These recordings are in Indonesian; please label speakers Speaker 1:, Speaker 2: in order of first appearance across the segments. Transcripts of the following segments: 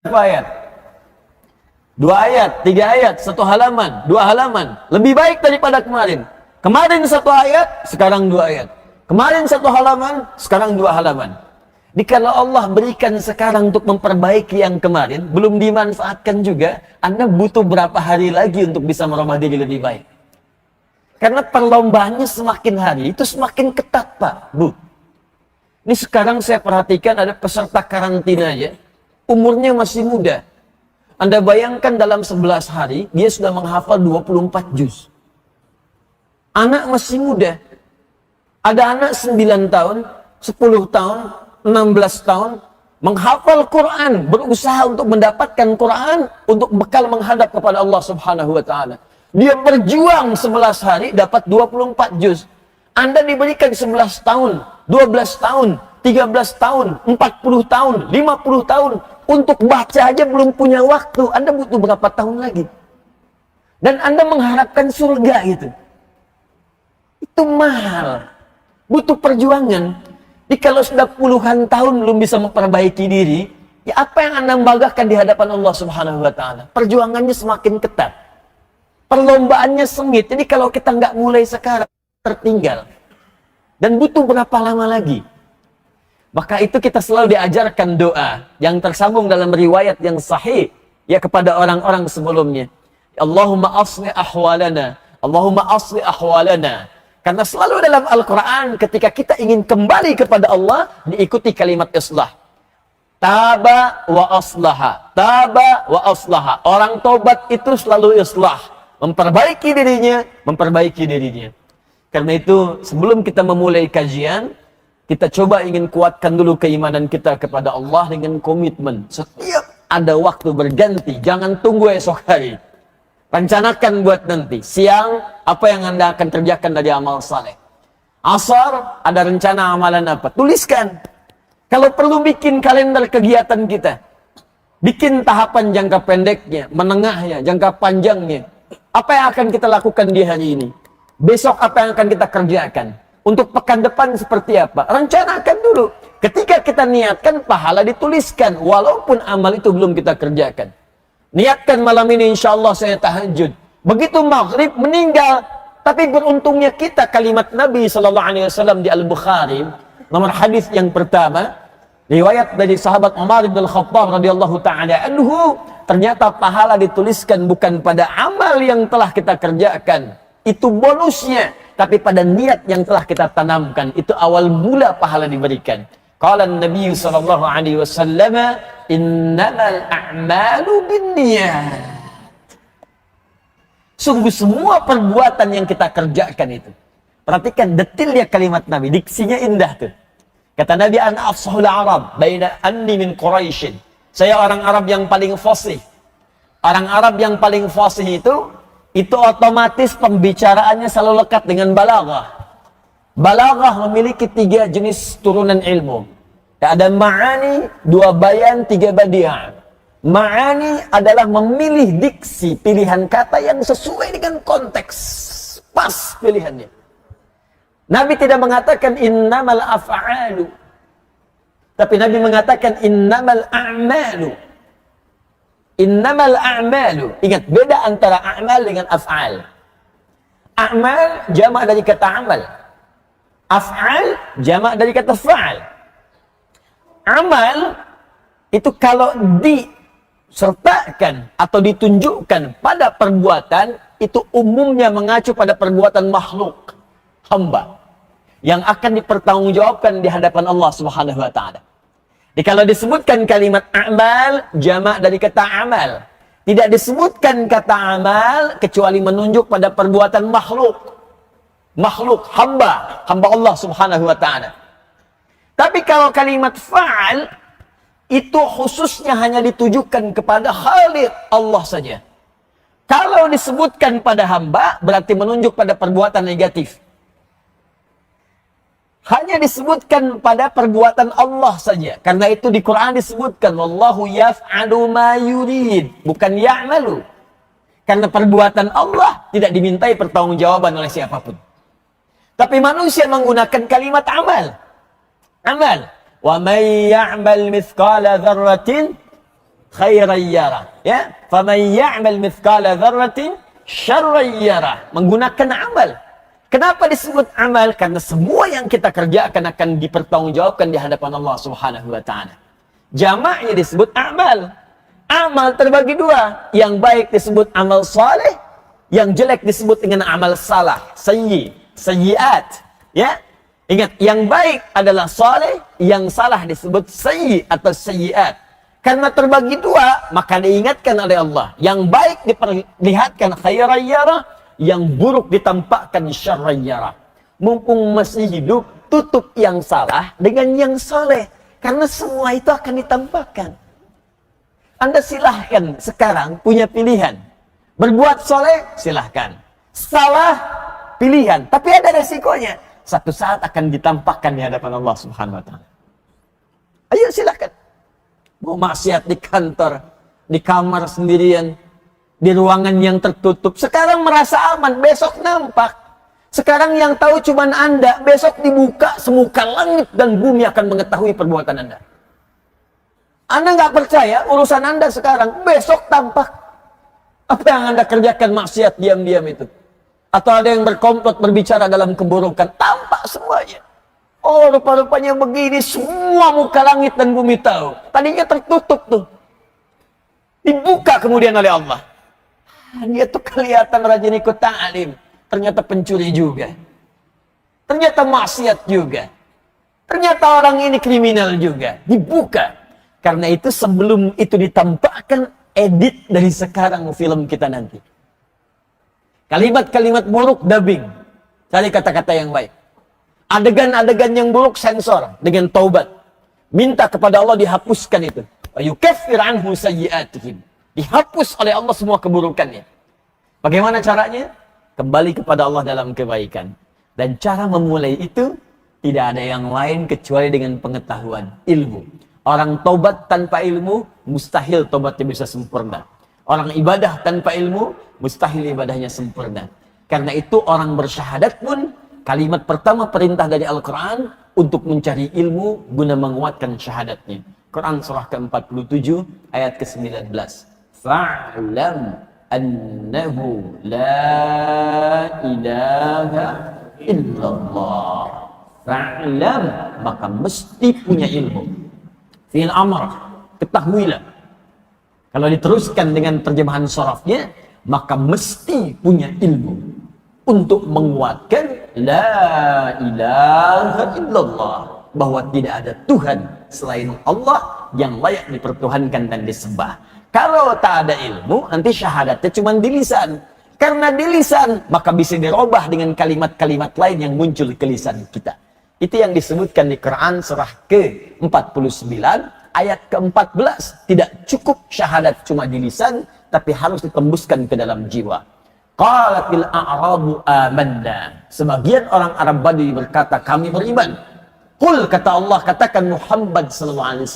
Speaker 1: Berapa ayat? 2 ayat, 3 ayat, 1 halaman, 2 halaman. Lebih baik daripada kemarin. Kemarin 1 ayat, sekarang 2 ayat. Kemarin 1 halaman, sekarang 2 halaman. Jikalau Allah berikan sekarang untuk memperbaiki yang kemarin, belum dimanfaatkan juga, Anda butuh berapa hari lagi untuk bisa merubah diri lebih baik. Karena perlombaannya semakin hari, itu semakin ketat, Pak, Bu. Ini sekarang saya perhatikan ada peserta karantina ya, umurnya masih muda. Anda bayangkan dalam 11 hari, dia sudah menghafal 24 juz. Anak masih muda. Ada anak 9 tahun, 10 tahun, 16 tahun, menghafal Quran, berusaha untuk mendapatkan Quran, untuk bekal menghadap kepada Allah Subhanahu wa Ta'ala. Dia berjuang 11 hari, dapat 24 juz. Anda diberikan 11 tahun, 12 tahun, 13 tahun, 40 tahun, 50 tahun, untuk baca aja belum punya waktu. Anda butuh berapa tahun lagi? Dan Anda mengharapkan surga gitu. Itu mahal. Butuh perjuangan. Jadi kalau sudah puluhan tahun belum bisa memperbaiki diri, ya apa yang Anda banggakan di hadapan Allah Subhanahu wa Ta'ala? Perjuangannya semakin ketat. Perlombaannya sengit. Jadi kalau kita nggak mulai sekarang, tertinggal. Dan butuh berapa lama lagi? Maka itu kita selalu diajarkan doa yang tersambung dalam riwayat yang sahih ya kepada orang-orang sebelumnya. Allahumma asli ahwalana, Allahumma asli ahwalana. Karena selalu dalam Al-Quran ketika kita ingin kembali kepada Allah, diikuti kalimat islah. Taba wa aslaha, taba wa aslaha. Orang tobat itu selalu islah, memperbaiki dirinya, memperbaiki dirinya. Karena itu sebelum kita memulai kajian, kita coba ingin kuatkan dulu keimanan kita kepada Allah dengan komitmen. Setiap ada waktu berganti, jangan tunggu esok hari. Rencanakan buat nanti. Siang, apa yang Anda akan kerjakan dari amal saleh. Asar, ada rencana amalan apa? Tuliskan. Kalau perlu bikin kalender kegiatan kita. Bikin tahapan jangka pendeknya, menengahnya, jangka panjangnya. Apa yang akan kita lakukan di hari ini? Besok apa yang akan kita kerjakan? Untuk pekan depan seperti apa? Rencanakan dulu. Ketika kita niatkan, pahala dituliskan. Walaupun amal itu belum kita kerjakan. Niatkan malam ini insya Allah saya tahajud. Begitu maghrib meninggal. Tapi beruntungnya kita kalimat Nabi SAW di Al-Bukhari. Nomor hadis yang pertama. Riwayat dari sahabat Umar bin Khattab radhiyallahu ta'ala anhu. Ternyata pahala dituliskan bukan pada amal yang telah kita kerjakan. Itu bonusnya. Tapi pada niat yang telah kita tanamkan, itu awal mula pahala diberikan. Qala Nabi sallallahu alaihi wasallam, "Innamal a'malu binniyat." Sungguh semua perbuatan yang kita kerjakan itu. Perhatikan detailnya kalimat Nabi, diksinya indah tuh. Kata Nabi, "Ana afsahul Arab baina anni min Quraisy." Saya orang Arab yang paling fasih. Orang Arab yang paling fasih itu otomatis pembicaraannya selalu lekat dengan balaghah. Balaghah memiliki 3 jenis turunan ilmu. Ada ma'ani, 2 bayan, 3 badi'ah. Ma'ani adalah memilih diksi, pilihan kata yang sesuai dengan konteks. Pas pilihannya. Nabi tidak mengatakan innamal af'alu. Tapi Nabi mengatakan innamal a'malu. Innamal a'malu. Ingat, beda antara a'mal dengan af'al. A'mal jamak dari kata amal. Af'al jamak dari kata fa'al. Amal itu kalau disertakan atau ditunjukkan pada perbuatan, itu umumnya mengacu pada perbuatan makhluk, hamba, yang akan dipertanggungjawabkan di hadapan Allah Subhanahu wa Ta'ala. Jadi kalau disebutkan kalimat amal, jamak dari kata amal. Tidak disebutkan kata amal, kecuali menunjuk pada perbuatan makhluk. Makhluk, hamba Allah Subhanahu wa Ta'ala. Tapi kalau kalimat fa'al, itu khususnya hanya ditujukan kepada Khaliq Allah saja. Kalau disebutkan pada hamba, berarti menunjuk pada perbuatan negatif. Hanya disebutkan pada perbuatan Allah saja. Karena itu di Quran disebutkan wallahu yaf'alu ma yurid, bukan ya'malu. Karena perbuatan Allah tidak dimintai pertanggungjawaban oleh siapapun. Tapi manusia menggunakan kalimat amal. Amal. Wa may ya'mal mithqala dzarratin khairan yarah. Ya, faman ya'mal mithqala dzarratin syarran yarah. Menggunakan amal. Kenapa disebut amal? Karena semua yang kita kerjakan akan dipertanggungjawabkan di hadapan Allah Subhanahu wa taala. Jamaknya disebut amal. Amal terbagi dua. Yang baik disebut amal saleh, yang jelek disebut dengan amal salah, sayyi'at. Ya. Ingat, yang baik adalah saleh, yang salah disebut sayyi atau sayyi'at. Karena terbagi dua, maka diingatkan oleh Allah. Yang baik diperlihatkan khairan yarah, yang buruk ditampakkan syarran yarah. Mumpung masih hidup, tutup yang salah dengan yang saleh. Karena semua itu akan ditampakkan. Anda silahkan sekarang punya pilihan. Berbuat soleh, silahkan. Salah, pilihan. Tapi ada resikonya. Satu saat akan ditampakkan di hadapan Allah Subhanahu wa taala. Ayo silahkan. Mau maksiat di kantor, di kamar sendirian, di ruangan yang tertutup. Sekarang merasa aman, besok nampak. Sekarang yang tahu cuma Anda, besok dibuka, semuka langit dan bumi akan mengetahui perbuatan Anda. Anda nggak percaya urusan Anda sekarang, besok tampak. Apa yang Anda kerjakan maksiat diam-diam itu? Atau ada yang berkomplot berbicara dalam keburukan, tampak semuanya. Oh, rupa-rupanya begini, semua muka langit dan bumi tahu. Tadinya tertutup tuh. Dibuka kemudian oleh Allah. Dia tuh kelihatan rajin ikut ta'lim. Ternyata pencuri juga. Ternyata maksiat juga. Ternyata orang ini kriminal juga. Dibuka. Karena itu sebelum itu ditampakkan, edit dari sekarang film kita nanti. Kalimat-kalimat buruk dubbing. Cari kata-kata yang baik. Adegan-adegan yang buruk sensor dengan taubat. Minta kepada Allah dihapuskan itu. Wa yukaffir anhu sayyi'atihim. Dihapus oleh Allah semua keburukannya. Bagaimana caranya? Kembali kepada Allah dalam kebaikan. Dan cara memulai itu tidak ada yang lain kecuali dengan pengetahuan, ilmu. Orang taubat tanpa ilmu, mustahil taubatnya bisa sempurna. Orang ibadah tanpa ilmu, mustahil ibadahnya sempurna. Karena itu orang bersyahadat pun, kalimat pertama perintah dari Al-Quran, untuk mencari ilmu guna menguatkan syahadatnya. Quran surah ke-47 ayat ke-19. Fa'lam annahu la ilaha illallah. Fa'lam, maka mesti punya ilmu. Fi'il amr, ketahuilah. Kalau diteruskan dengan terjemahan sharafnya, maka mesti punya ilmu untuk menguatkan la ilaha illallah, bahwa tidak ada Tuhan selain Allah yang layak dipertuhankan dan disembah. Kalau tak ada ilmu, nanti syahadatnya cuma di lisan. Karena di lisan, maka bisa dirubah dengan kalimat-kalimat lain yang muncul ke lisan kita. Itu yang disebutkan di Quran surah ke-49 ayat ke-14. Tidak cukup syahadat cuma di lisan, tapi harus ditembuskan ke dalam jiwa. Qalatil a'rabu amanna. Sebagian orang Arab Badui berkata, kami beriman. Qul, kata Allah, katakan Muhammad SAW,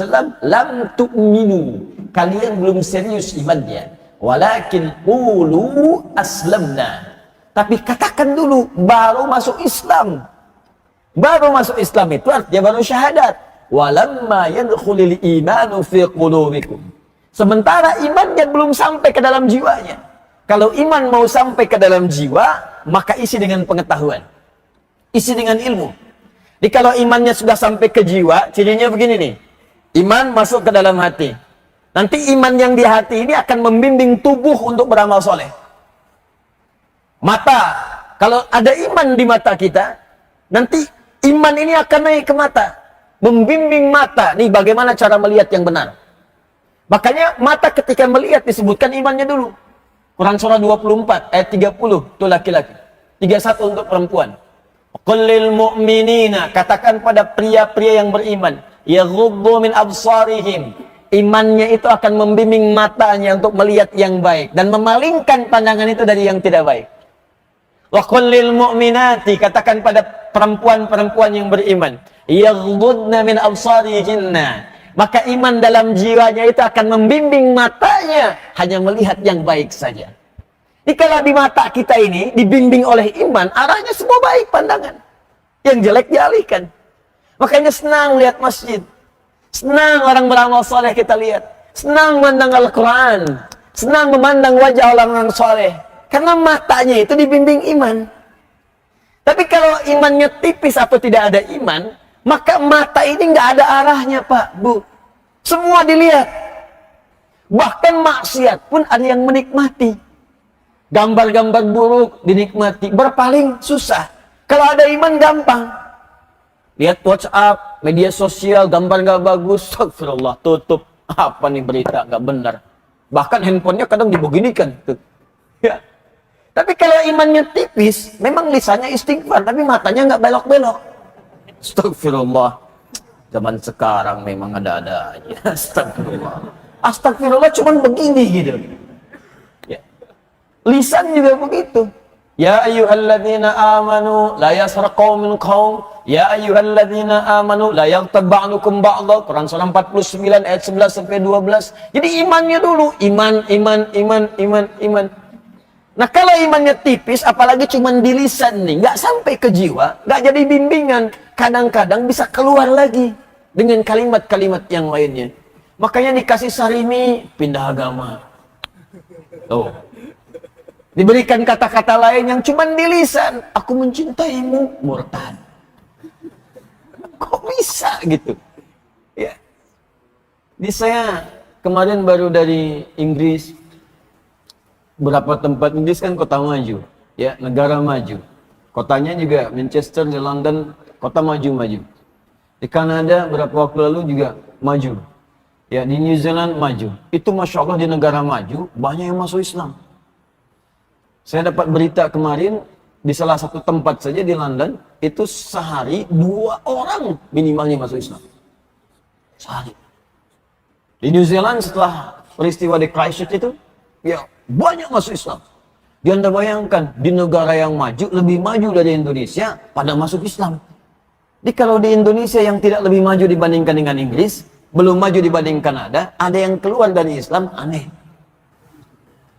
Speaker 1: lam tu'minu. Kalian belum serius imannya. Walakin qulu aslamna. Tapi katakan dulu, baru masuk Islam. Baru masuk Islam itu artinya baru syahadat. Walamma yadkhulul imanu fi qulubikum. Sementara imannya belum sampai ke dalam jiwanya. Kalau iman mau sampai ke dalam jiwa, maka isi dengan pengetahuan. Isi dengan ilmu. Jadi kalau imannya sudah sampai ke jiwa, cirinya begini nih. Iman masuk ke dalam hati. Nanti iman yang di hati ini akan membimbing tubuh untuk beramal soleh. Mata, kalau ada iman di mata kita, nanti iman ini akan naik ke mata. Membimbing mata, nih bagaimana cara melihat yang benar. Makanya mata ketika melihat disebutkan imannya dulu. Quran surah 24 ayat 30 itu laki-laki. 31 untuk perempuan. Qul lil mu'minina, katakan pada pria-pria yang beriman, yaghuddu min absarihim. Imannya itu akan membimbing matanya untuk melihat yang baik dan memalingkan pandangan itu dari yang tidak baik. Wa qul lil mu'minati, katakan pada perempuan-perempuan yang beriman, yaghuddna min absarihinna. Maka iman dalam jiwanya itu akan membimbing matanya hanya melihat yang baik saja. Jadi kalau di mata kita ini dibimbing oleh iman, arahnya semua baik pandangan. Yang jelek dialihkan. Makanya senang lihat masjid. Senang orang beramal soleh kita lihat. senang memandang Al-Quran, senang memandang wajah orang-orang soleh. Karena matanya itu dibimbing iman. Tapi kalau imannya tipis atau tidak ada iman, maka mata ini nggak ada arahnya, Pak, Bu. Semua dilihat. Bahkan maksiat pun ada yang menikmati. Gambar-gambar buruk dinikmati. Berpaling susah. Kalau ada iman gampang. Lihat WhatsApp, media sosial, gambar nggak bagus. Astagfirullah, tutup. Apa nih berita nggak benar. Bahkan handphonenya kadang dibeginikan. Ya. Tapi kalau imannya tipis, memang lisannya istighfar, tapi matanya nggak belok-belok. Astagfirullah. Zaman sekarang memang ada-ada aja. Astagfirullah. Astagfirullah cuman begini gitu. Ya. Lisan juga begitu. Ya ayyuhalladzina amanu la yasraq qaumun qaum. Ya ayyuhalladzina amanu la yaghtab ba'dukum ba'dha. Quran surah 49 ayat 11 sampai 12. Jadi imannya dulu, iman. Nah, kalau imannya tipis, apalagi cuman di lisan nih, nggak sampai ke jiwa, nggak jadi bimbingan, kadang-kadang bisa keluar lagi dengan kalimat-kalimat yang lainnya. Makanya dikasih sarimi, pindah agama. Oh. Diberikan kata-kata lain yang cuman di lisan, aku mencintaimu, murtad. Kok bisa gitu? Ya. Di saya kemarin baru dari Inggris. Beberapa tempat Inggris kan kota maju, ya, negara maju. Kotanya juga Manchester, di London, kota maju-maju. Di Kanada beberapa waktu lalu juga maju. Ya, di New Zealand maju. Itu Masya Allah di negara maju, banyak yang masuk Islam. Saya dapat berita kemarin, di salah satu tempat saja di London, itu sehari 2 orang minimalnya masuk Islam. Sehari. Di New Zealand setelah peristiwa di Christchurch itu, ya, banyak masuk Islam. Dia Anda bayangkan, di negara yang maju, lebih maju dari Indonesia, pada masuk Islam. Jadi kalau di Indonesia yang tidak lebih maju dibandingkan dengan Inggris, belum maju dibanding Kanada, ada yang keluar dari Islam, aneh.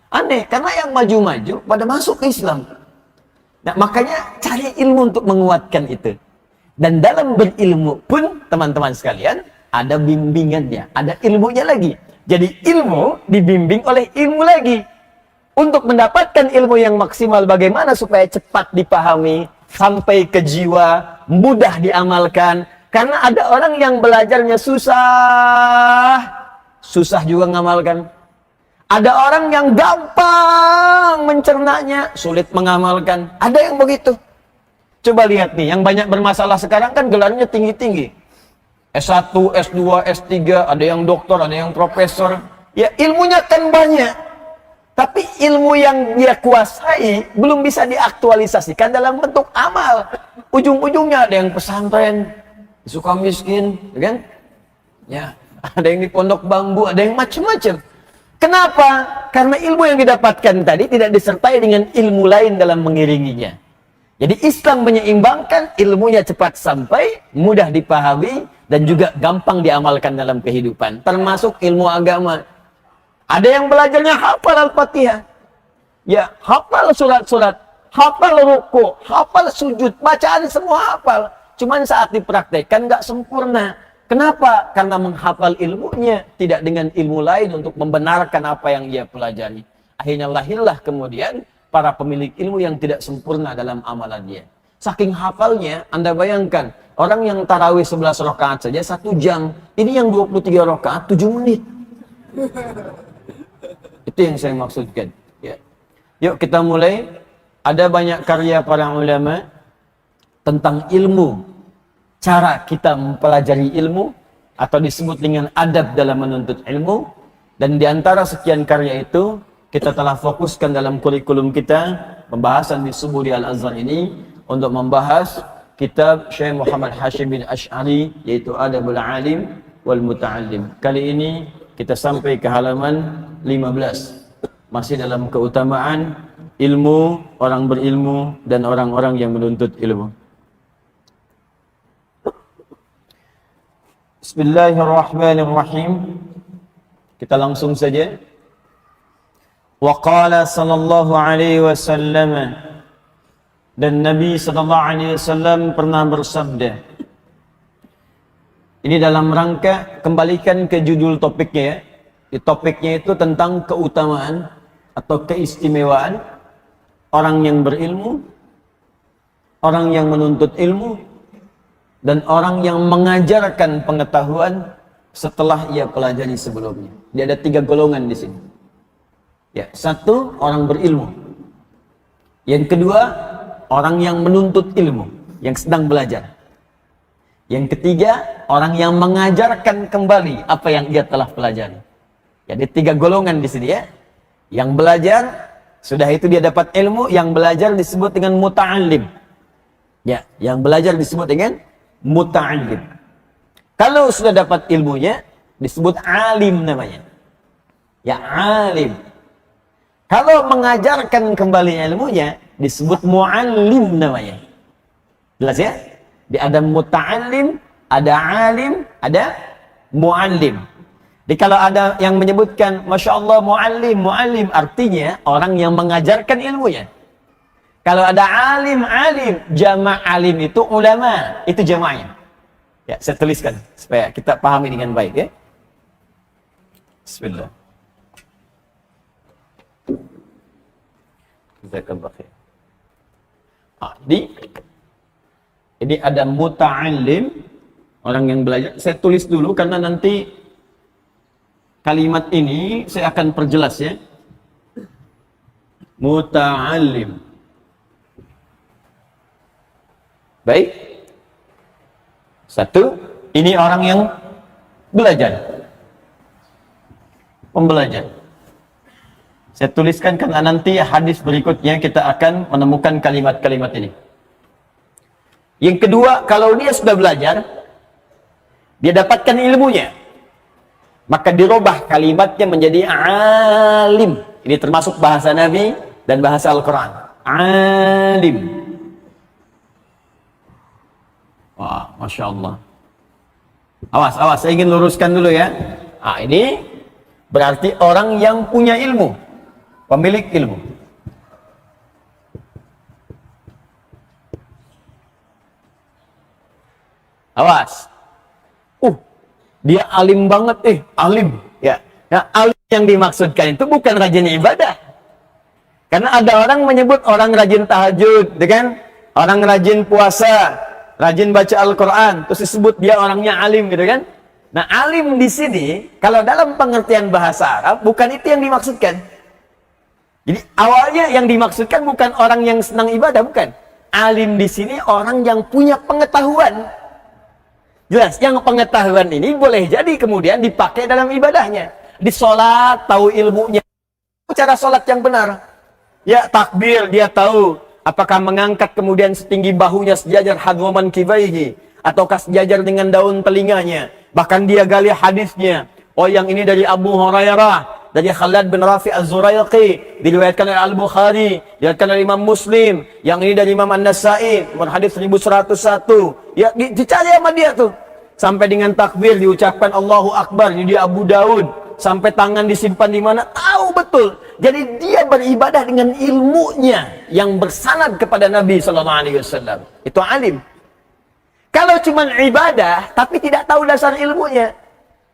Speaker 1: Aneh, karena yang maju-maju pada masuk ke Islam. Nah, makanya cari ilmu untuk menguatkan itu. Dan dalam berilmu pun, teman-teman sekalian, ada bimbingannya, ada ilmunya lagi. Jadi ilmu dibimbing oleh ilmu lagi. Untuk mendapatkan ilmu yang maksimal, bagaimana supaya cepat dipahami, sampai ke jiwa, mudah diamalkan. Karena ada orang yang belajarnya susah juga ngamalkan. Ada orang yang gampang mencernanya, sulit mengamalkan. Ada yang begitu. Coba lihat nih, yang banyak bermasalah sekarang kan gelarnya tinggi-tinggi. S1, S2, S3, ada yang doktor, ada yang profesor. Ya, ilmunya kan banyak. Tapi ilmu yang dia kuasai belum bisa diaktualisasikan dalam bentuk amal. Ujung-ujungnya ada yang pesantren, suka miskin, kan? Ya, ada yang di pondok bambu, ada yang macam-macam. Kenapa? Karena ilmu yang didapatkan tadi tidak disertai dengan ilmu lain dalam mengiringinya. Jadi Islam menyeimbangkan, ilmunya cepat sampai, mudah dipahami, dan juga gampang diamalkan dalam kehidupan. Termasuk ilmu agama. Ada yang belajarnya hafal Al-Fatihah. Ya, hafal surat-surat, hafal ruku, hafal sujud, bacaan semua hafal. Cuman saat dipraktekkan nggak sempurna. Kenapa? Karena menghafal ilmunya tidak dengan ilmu lain untuk membenarkan apa yang dia pelajari. Akhirnya lahirlah kemudian para pemilik ilmu yang tidak sempurna dalam amalannya. Saking hafalnya, Anda bayangkan, orang yang tarawih 11 rakaat saja 1 jam. Ini yang 23 rakaat 7 menit. Itu yang saya maksudkan. Ya. Yuk kita mulai. Ada banyak karya para ulama tentang ilmu. Cara kita mempelajari ilmu, atau disebut dengan adab dalam menuntut ilmu. Dan di antara sekian karya itu, kita telah fokuskan dalam kurikulum kita, pembahasan di subuh di Al-Azhar ini, untuk membahas kitab Syekh Muhammad Hashim bin Ash'ari, yaitu Adabul Alim wal Muta'allim. Kali ini kita sampai ke halaman 15. Masih dalam keutamaan ilmu, orang berilmu, dan orang-orang yang menuntut ilmu. Bismillahirrahmanirrahim. Kita langsung saja. Wa qala sallallahu alaihi wasallam, dan Nabi sallallahu alaihi wasallam pernah bersabda. Ini dalam rangka, kembalikan ke judul topiknya ya. Di topiknya itu tentang keutamaan atau keistimewaan orang yang berilmu, orang yang menuntut ilmu, dan orang yang mengajarkan pengetahuan setelah ia pelajari sebelumnya. Dia ada 3 golongan di sini. Ya, 1 orang berilmu. Yang kedua, orang yang menuntut ilmu, yang sedang belajar. Yang ketiga, orang yang mengajarkan kembali apa yang dia telah pelajari. Jadi 3 golongan di sini ya. Yang belajar, sudah itu dia dapat ilmu. Yang belajar disebut dengan muta'allim. Ya, yang belajar disebut dengan muta'allim. Kalau sudah dapat ilmunya, disebut alim namanya. Ya, alim. Kalau mengajarkan kembali ilmunya, disebut mu'allim namanya. Jelas ya? Ada muta'allim, ada alim, ada mu'allim. Jadi kalau ada yang menyebutkan Masya Allah mu'allim, mu'allim artinya orang yang mengajarkan ilmunya. Kalau ada alim, alim, jama' alim itu ulama, itu jama'nya. Ya, saya tuliskan supaya kita pahami dengan baik ya. Bismillah. Jazakallah khair. Jadi ini ada muta'allim, orang yang belajar. Saya tulis dulu karena nanti kalimat ini saya akan perjelas ya. Muta'allim. Baik. 1, ini orang yang belajar. Pembelajar. Saya tuliskan karena nanti hadis berikutnya kita akan menemukan kalimat-kalimat ini. Yang kedua, kalau dia sudah belajar, dia dapatkan ilmunya, maka dirubah kalimatnya menjadi alim. Ini termasuk bahasa Nabi dan bahasa Al-Quran. Alim. Wah, Masya Allah. Awas, awas, saya ingin luruskan dulu ya. Ini berarti orang yang punya ilmu, pemilik ilmu. Awas. Dia alim banget, alim. Ya. Nah, alim yang dimaksudkan itu bukan rajin ibadah. Karena ada orang menyebut orang rajin tahajud, kan? Orang rajin puasa, rajin baca Al-Quran, terus disebut dia orangnya alim, gitu kan? Nah, alim di sini, kalau dalam pengertian bahasa Arab, bukan itu yang dimaksudkan. Jadi awalnya yang dimaksudkan bukan orang yang senang ibadah, bukan. Alim di sini orang yang punya pengetahuan. Jelas, yang pengetahuan ini boleh jadi kemudian dipakai dalam ibadahnya. Di sholat, tahu ilmunya. Cara sholat yang benar. Ya, takbir, dia tahu. Apakah mengangkat kemudian setinggi bahunya sejajar hadwaman kibaihi. Ataukah sejajar dengan daun telinganya. Bahkan dia gali hadisnya. Oh, yang ini dari Abu Hurairah. Dari Khalad bin Rafi Az-Zuraiqi. Diriwayatkan oleh Al-Bukhari. Diriwayatkan oleh Imam Muslim. Yang ini dari Imam An-Nasai. Hadis 1101. Ya, dicari sama dia tuh. Sampai dengan takbir diucapkan Allahu Akbar. Ini dia Abu Daud. Sampai tangan disimpan di mana. Tahu betul. Jadi dia beribadah dengan ilmunya. Yang bersanad kepada Nabi SAW. Itu alim. Kalau cuma ibadah. Tapi tidak tahu dasar ilmunya.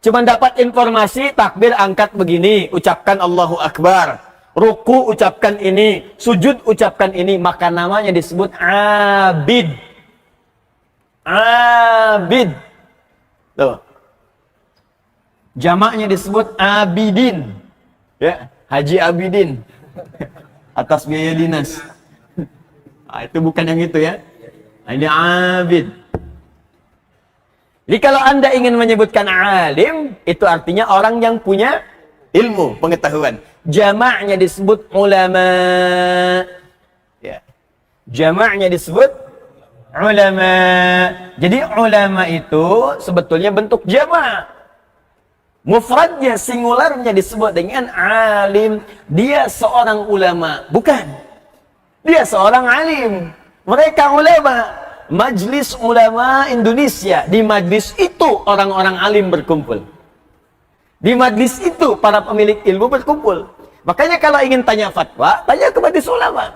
Speaker 1: Cuma dapat informasi, takbir angkat begini, ucapkan Allahu Akbar. Ruku ucapkan ini, sujud ucapkan ini, maka namanya disebut abid. Abid. Tuh. Jamaknya disebut abidin. Ya, Haji Abidin. Atas biaya dinas. Itu bukan yang itu ya. Ini abid. Jadi kalau Anda ingin menyebutkan alim, itu artinya orang yang punya ilmu, pengetahuan. Jamaknya disebut ulama. Ya. Jamaknya disebut ulama. Jadi ulama itu sebetulnya bentuk jamak. Mufradnya, singularnya disebut dengan alim. Dia seorang ulama. Bukan. Dia seorang alim. Mereka ulama. Majlis Ulama Indonesia. Di majlis itu orang-orang alim berkumpul. Di majlis itu para pemilik ilmu berkumpul. Makanya kalau ingin tanya fatwa, tanya ke majlis ulama.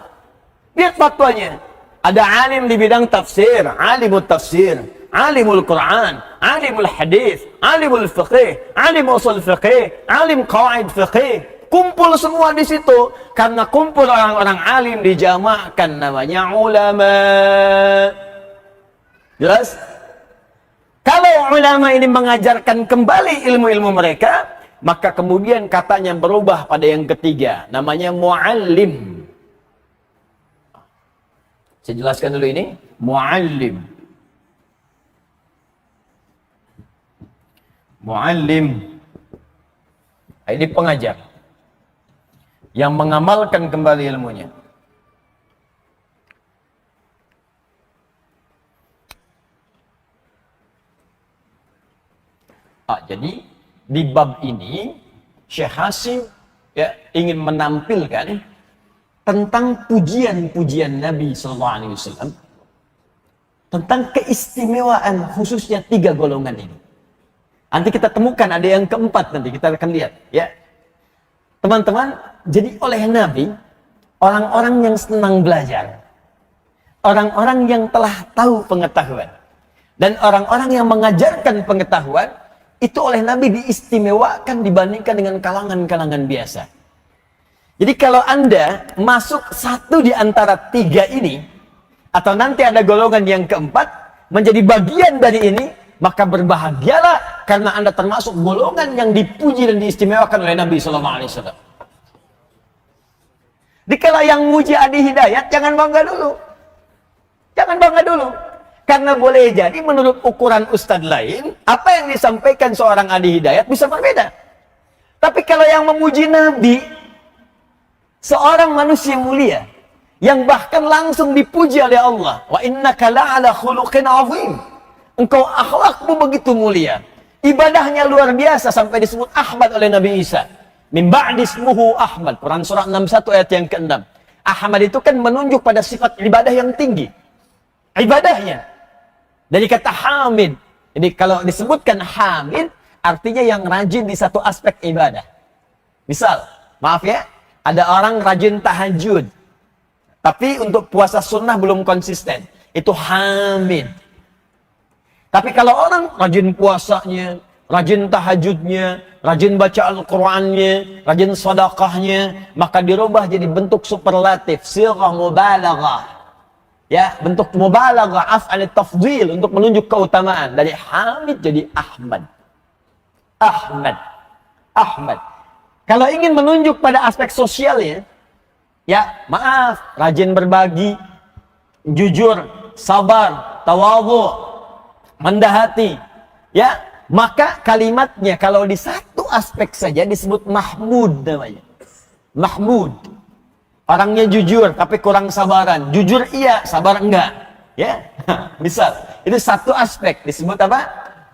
Speaker 1: Lihat fatwanya. Ada alim di bidang tafsir, alimut tafsir. alimul Quran, alimul hadis, alimul fiqh, alim usul fiqh, alim qawaid fiqh. Kumpul semua di situ. Karena kumpul orang-orang alim dijamakkan namanya ulama. Jelas? Kalau ulama ini mengajarkan kembali ilmu-ilmu mereka, maka kemudian katanya berubah pada yang ketiga, namanya muallim. Saya jelaskan dulu ini, muallim. Muallim. Nah, ini pengajar yang mengamalkan kembali ilmunya. Jadi di bab ini Syekh Hasim ya ingin menampilkan tentang pujian-pujian Nabi SAW, tentang keistimewaan khususnya 3 golongan ini. Nanti kita temukan ada yang keempat, nanti kita akan lihat ya. Teman-teman, jadi oleh Nabi, orang-orang yang senang belajar, orang-orang yang telah tahu pengetahuan, dan orang-orang yang mengajarkan pengetahuan, itu oleh Nabi diistimewakan dibandingkan dengan kalangan-kalangan biasa. Jadi kalau Anda masuk satu di antara 3 ini, atau nanti ada golongan yang keempat, menjadi bagian dari ini, maka berbahagialah karena Anda termasuk golongan yang dipuji dan diistimewakan oleh Nabi SAW. Dikala yang muji Adi Hidayat, jangan bangga dulu. Jangan bangga dulu. Karena boleh jadi menurut ukuran ustadz lain, apa yang disampaikan seorang Adi Hidayat bisa berbeda. Tapi kalau yang memuji Nabi, seorang manusia mulia, yang bahkan langsung dipuji oleh Allah, wa innaka la'ala khuluqin azim. Engkau akhlakmu begitu mulia. Ibadahnya luar biasa sampai disebut Ahmad oleh Nabi Isa. Min ba'di ismuhu Ahmad. Quran surah 61 ayat yang ke-6. Ahmad itu kan menunjuk pada sifat ibadah yang tinggi. Ibadahnya. Dari kata hamid. Jadi kalau disebutkan hamid, artinya yang rajin di satu aspek ibadah. Misal, maaf ya, ada orang rajin tahajud. Tapi untuk puasa sunnah belum konsisten. Itu hamid. Tapi kalau orang rajin puasanya, rajin tahajudnya, rajin baca Al-Qur'annya, rajin sedekahnya, maka dirubah jadi bentuk superlatif, sighah mubalaghah. Ya, bentuk mubalaghah, af'al tafdhil untuk menunjuk keutamaan. Dari hamid jadi Ahmad. Ahmad. Ahmad. Kalau ingin menunjuk pada aspek sosialnya, ya, maaf, rajin berbagi, jujur, sabar, tawadhu, rendah hati, ya, maka kalimatnya kalau di satu aspek saja disebut Mahmud namanya. Mahmud. Orangnya jujur tapi kurang sabaran. Jujur iya, sabar enggak. Ya. Misal, itu satu aspek disebut apa?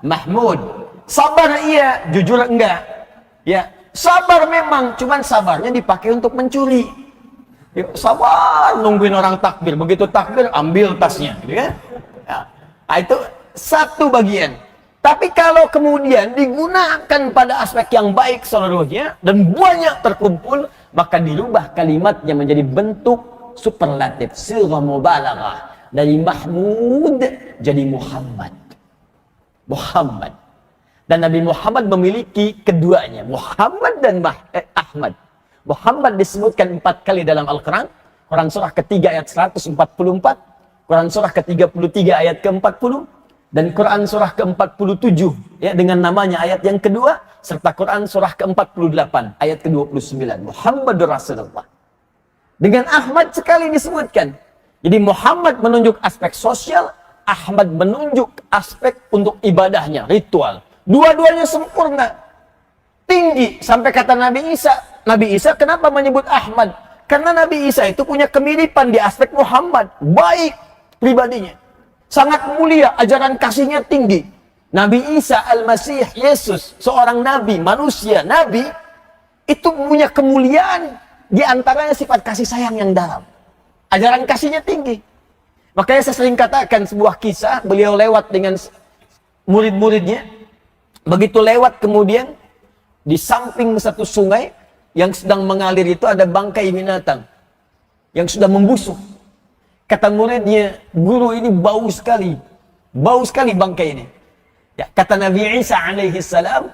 Speaker 1: Mahmud. Sabar iya, jujur enggak. Ya. Sabar memang, cuman sabarnya dipakai untuk mencuri. Ya, sabar nungguin orang takbir. Begitu takbir ambil tasnya, gitu ya. Ya. Nah, itu satu bagian. Tapi kalau kemudian digunakan pada aspek yang baik seluruhnya dan banyak terkumpul, maka dirubah kalimatnya menjadi bentuk superlatif, sighah mubalaghah. Dari Mahmud jadi Muhammad. Muhammad. Dan Nabi Muhammad memiliki keduanya, Muhammad dan Ahmad. Muhammad disebutkan 4 kali dalam Al-Quran. Quran surah ketiga ayat 144, Quran surah ke-33 ayat ke-40, dan Quran surah ke-47 ya dengan namanya ayat yang kedua, serta Quran surah ke-48 ayat ke-29. Muhammadur Rasulullah. Dengan Ahmad sekali disebutkan. Jadi Muhammad menunjuk aspek sosial, Ahmad menunjuk aspek untuk ibadahnya, ritual. Dua-duanya sempurna. Tinggi sampai kata Nabi Isa. Nabi Isa kenapa menyebut Ahmad? Karena Nabi Isa itu punya kemiripan di aspek Muhammad. Baik pribadinya. Sangat mulia, ajaran kasihnya tinggi. Nabi Isa Al-Masih, Yesus, seorang nabi, manusia, nabi, itu punya kemuliaan. Di antaranya sifat kasih sayang yang dalam. Ajaran kasihnya tinggi. Makanya saya sering katakan sebuah kisah, beliau lewat dengan murid-muridnya. Begitu lewat kemudian, di samping satu sungai, yang sedang mengalir itu ada bangkai binatang. Yang sudah membusuk. Kata muridnya, guru ini bau sekali. Bau sekali bangkai ini. Ya, kata Nabi Isa alaihi salam,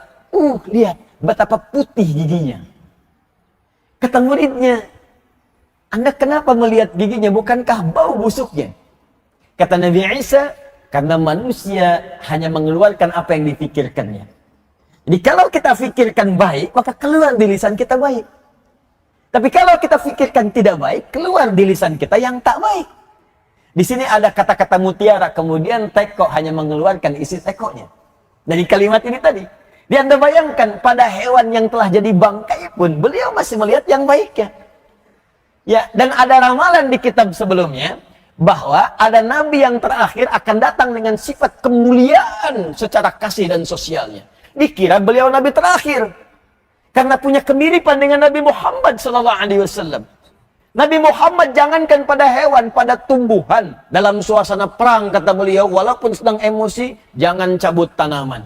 Speaker 1: lihat betapa putih giginya. Kata muridnya, Anda kenapa melihat giginya? Bukankah bau busuknya? Kata Nabi Isa, karena manusia hanya mengeluarkan apa yang dipikirkannya. Jadi kalau kita pikirkan baik, maka keluar di lisan kita baik. Tapi kalau kita pikirkan tidak baik, keluar di lisan kita yang tak baik. Di sini ada kata-kata mutiara, kemudian teko hanya mengeluarkan isi tekonya. Dari kalimat ini tadi. Dia Anda bayangkan, pada hewan yang telah jadi bangkai pun, beliau masih melihat yang baiknya. Ya, dan ada ramalan di kitab sebelumnya bahwa ada nabi yang terakhir akan datang dengan sifat kemuliaan secara kasih dan sosialnya. Dikira beliau nabi terakhir karena punya kemiripan dengan Nabi Muhammad SAW. Nabi Muhammad jangankan pada hewan, pada tumbuhan. Dalam suasana perang kata beliau, walaupun sedang emosi, jangan cabut tanaman.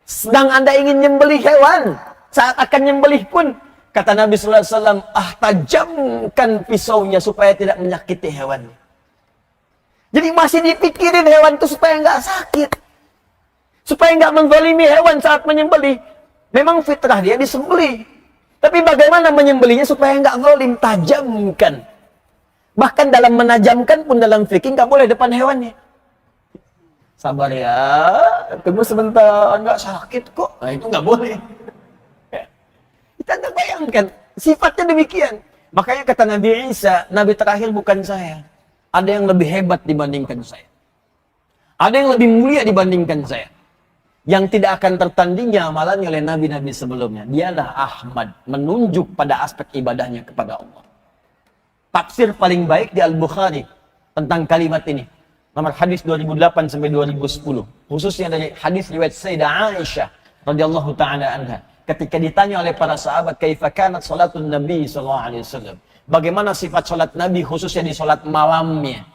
Speaker 1: Sedang Anda ingin nyembelih hewan, saat akan nyembelih pun, kata Nabi SAW, tajamkan pisaunya supaya tidak menyakiti hewan. Jadi masih dipikirin hewan itu supaya nggak sakit. Supaya nggak menzalimi hewan saat menyembelih. Memang fitrah dia disembelih. Tapi bagaimana menyembelihnya supaya nggak zalim? Tajamkan. Bahkan dalam menajamkan pun dalam fikih nggak boleh depan hewannya. Sabar ya, tunggu sebentar, nggak sakit kok. Nah itu nggak boleh. Kita nggak bayangkan, sifatnya demikian. Makanya kata Nabi Isa, Nabi terakhir bukan saya. Ada yang lebih hebat dibandingkan saya. Ada yang lebih mulia dibandingkan saya. Yang tidak akan tertandingnya amalannya oleh nabi-nabi sebelumnya. Dialah Ahmad, menunjuk pada aspek ibadahnya kepada Allah. Tafsir paling baik di Al-Bukhari tentang kalimat ini. Nomor hadis 2008 sampai 2010. Khususnya dari hadis riwayat Sayyidah Aisyah radhiyallahu taala anha. Ketika ditanya oleh para sahabat, kaifa kanat salatun Nabi sallallahu alaihi wasallam? Bagaimana sifat salat Nabi khususnya di salat malamnya?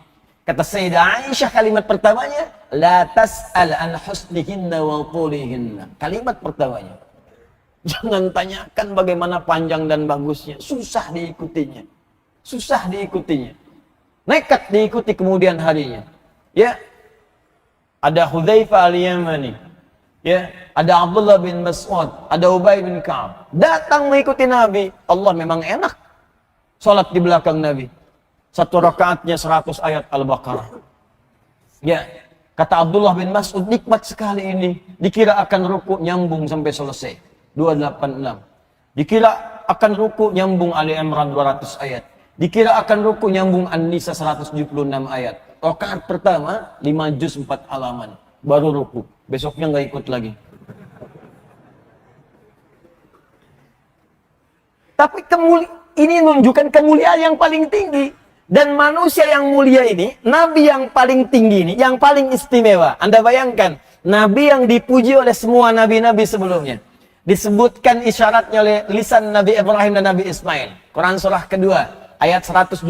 Speaker 1: Kata Sayyidah Aisyah kalimat pertamanya, la tas'al an husnihinna wa tulihinna. Kalimat pertamanya. Jangan tanyakan bagaimana panjang dan bagusnya. Susah diikutinya. Susah diikutinya. Nekat diikuti kemudian harinya. Ya. Ada Hudzaifah al-Yamani. Ya, ada Abdullah bin Mas'ud, ada Ubay bin Ka'ab. Datang mengikuti Nabi. Allah memang enak. Salat di belakang Nabi. Satu rakaatnya 100 ayat Al-Baqarah. Ya, kata Abdullah bin Mas'ud, nikmat sekali ini. Dikira akan ruku nyambung sampai selesai. 286. Dikira akan ruku nyambung Ali Imran 200 ayat. Dikira akan ruku nyambung An-Nisa 176 ayat. Rakaat pertama 5 juz 4 halaman. Baru ruku. Besoknya nggak ikut lagi. Tapi ini menunjukkan kemuliaan yang paling tinggi. Dan manusia yang mulia ini, Nabi yang paling tinggi ini, yang paling istimewa. Anda bayangkan, Nabi yang dipuji oleh semua Nabi-Nabi sebelumnya. Disebutkan isyaratnya oleh lisan Nabi Ibrahim dan Nabi Ismail. Quran surah kedua, ayat 129.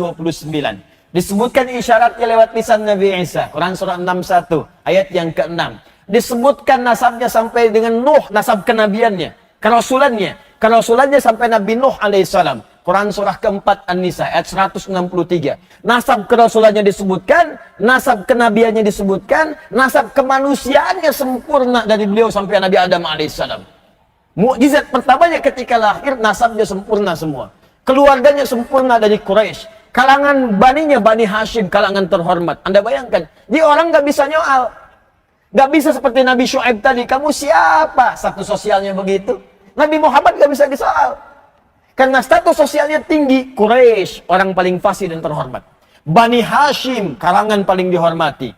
Speaker 1: Disebutkan isyaratnya lewat lisan Nabi Isa. Quran surah 61, ayat yang ke-6. Disebutkan nasabnya sampai dengan Nuh, nasab kenabiannya. Kerasulannya sampai Nabi Nuh alaihissalam. Quran surah keempat An-Nisa ayat 163. Nasab kerasulannya disebutkan, nasab kenabiannya disebutkan, nasab kemanusiaannya sempurna dari beliau sampai Nabi Adam alaihissalam. Mukjizat pertamanya ketika lahir, nasabnya sempurna semua. Keluarganya sempurna dari Quraisy. Kalangan baninya Bani Hashim, kalangan terhormat. Anda bayangkan, dia orang nggak bisa nyoal. Nggak bisa seperti Nabi Syuaib tadi, kamu siapa? Status sosialnya begitu. Nabi Muhammad nggak bisa disoal. Karena status sosialnya tinggi, Quraisy, orang paling fasih dan terhormat. Bani Hashim, kalangan paling dihormati.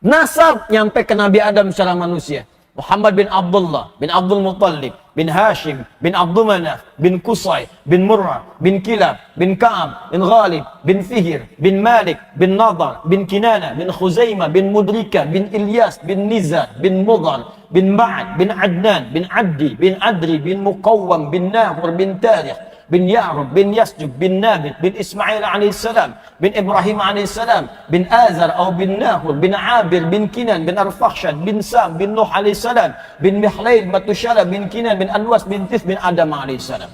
Speaker 1: Nasab nyampe ke Nabi Adam secara manusia. Muhammad bin Abdullah, bin Abdul Muttalib, bin Hashim, bin Abdul Manaf, bin Qusay, bin Murrah, bin Kilab, bin Ka'ab, bin Ghalib, bin Fihir, bin Malik, bin Nadar, bin Kinana, bin Khuzaimah, bin Mudrika, bin Ilyas, bin Nizar, bin Mudar, bin Ma'ad, bin Adnan, bin Abdi, bin Adri, bin Muqawwam, bin Nahur, bin Tarikh, bin Ya'rub, bin Yasjub, bin Nabit, bin Ismail alaihissalam, bin Ibrahim alaihissalam, bin Azar atau bin Nahur, bin Abir, bin Kinan, bin Arfakhshad, bin Sam, bin Nuh alaihissalam, bin Mihlaid, Batushala, bin Kinan, bin Anwas, bin Tis, bin Adam alaihissalam.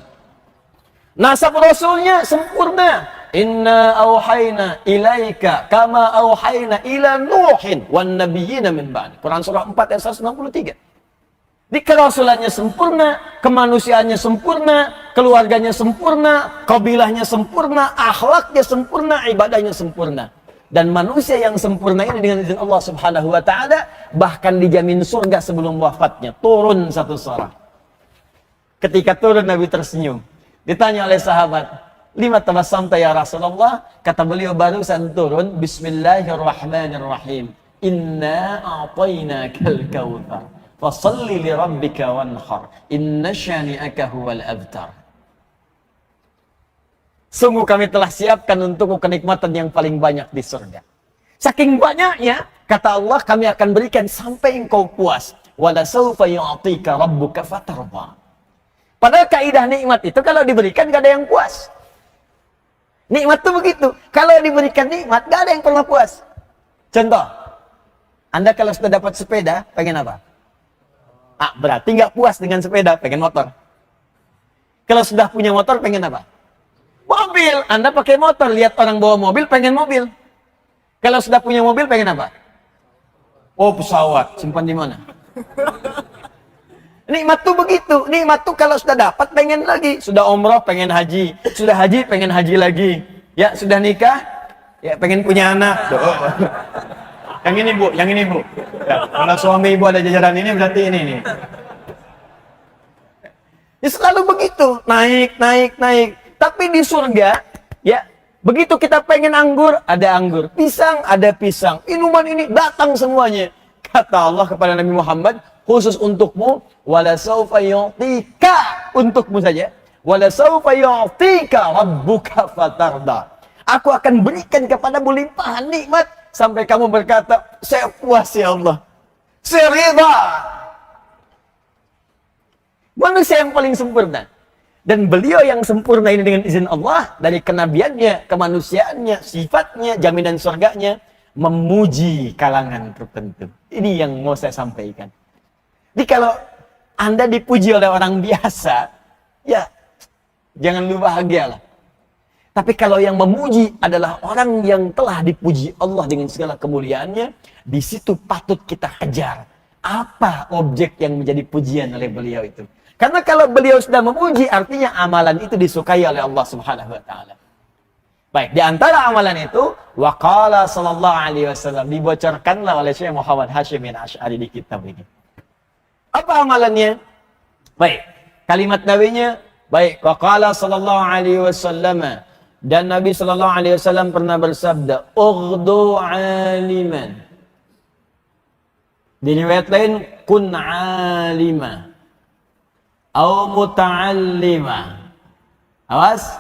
Speaker 1: Nasab Rasulnya sempurna. inna auhayna ilaika kama auhayna ila Nuhin wan nabiyyina min ba'di. Quran surah 4 ayat 163. Di kerasulannya sempurna, kemanusiaannya sempurna, keluarganya sempurna, kabilahnya sempurna, akhlaknya sempurna, ibadahnya sempurna. Dan manusia yang sempurna ini dengan izin Allah Subhanahu wa taala bahkan dijamin surga sebelum wafatnya. Turun satu suara. Ketika turun Nabi tersenyum. Ditanya oleh sahabat, "Lima tabassamta ya Rasulullah?" Kata beliau, barusan turun, "Bismillahirrahmanirrahim. Inna a'tainakal kautsar. Fashalli li rabbika wanhar. Inna syani'aka huwal abtar." Sungguh kami telah siapkan untukmu kenikmatan yang paling banyak di surga. Saking banyaknya, kata Allah, kami akan berikan sampai engkau puas. Wala sawfa yu'tika rabbuka fatarda. Padahal kaidah nikmat itu kalau diberikan gak ada yang puas. Nikmat itu begitu. Kalau diberikan nikmat gak ada yang pernah puas. Contoh, Anda kalau sudah dapat sepeda, pengen apa? Berarti gak puas dengan sepeda, pengen motor. Kalau sudah punya motor, pengen apa? Mobil. Anda pakai motor, lihat orang bawa mobil, pengen mobil. Kalau sudah punya mobil, pengen apa? Oh, pesawat. Simpan di mana? Nikmat tuh begitu. Nikmat tuh kalau sudah dapat, pengen lagi. Sudah umroh, pengen haji. Sudah haji, pengen haji lagi. Ya, sudah nikah, ya pengen punya anak. Yang ini bu, yang ini bu. Ya, kalau suami ibu ada jajaran ini, berarti ini nih. Ya selalu begitu. Naik, naik, naik. Tapi di surga, ya, begitu kita pengen anggur, ada anggur. Pisang, ada pisang. Minuman ini datang semuanya. Kata Allah kepada Nabi Muhammad, khusus untukmu, wala sawfa yu'tika, untukmu saja. Wala sawfa yu'tika rabbuka fatarda. Aku akan berikan kepadamu limpahan nikmat sampai kamu berkata, saya puas ya Allah. Saya ridha. Manusia yang paling sempurna. Dan beliau yang sempurna ini dengan izin Allah, dari kenabiannya, kemanusiaannya, sifatnya, jaminan surganya, memuji kalangan tertentu. Ini yang mau saya sampaikan. Jadi kalau Anda dipuji oleh orang biasa, ya jangan lupa bahagialah. Tapi kalau yang memuji adalah orang yang telah dipuji Allah dengan segala kemuliaannya, di situ patut kita kejar. Apa objek yang menjadi pujian oleh beliau itu? Karena kalau beliau sudah memuji, artinya amalan itu disukai oleh Allah Subhanahu wa taala. Baik, di antara amalan itu, waqala sallallahu alaihi wasallam, dibocorkanlah oleh Syekh Muhammad Hashim bin Asy'ari di kitab ini. Apa amalannya? Baik, kalimat nabinya, baik, waqala sallallahu alaihi wasallam, dan Nabi sallallahu alaihi wasallam pernah bersabda, ughdu aliman. Di riwayat lain, kun alima au muta'allima. Awas,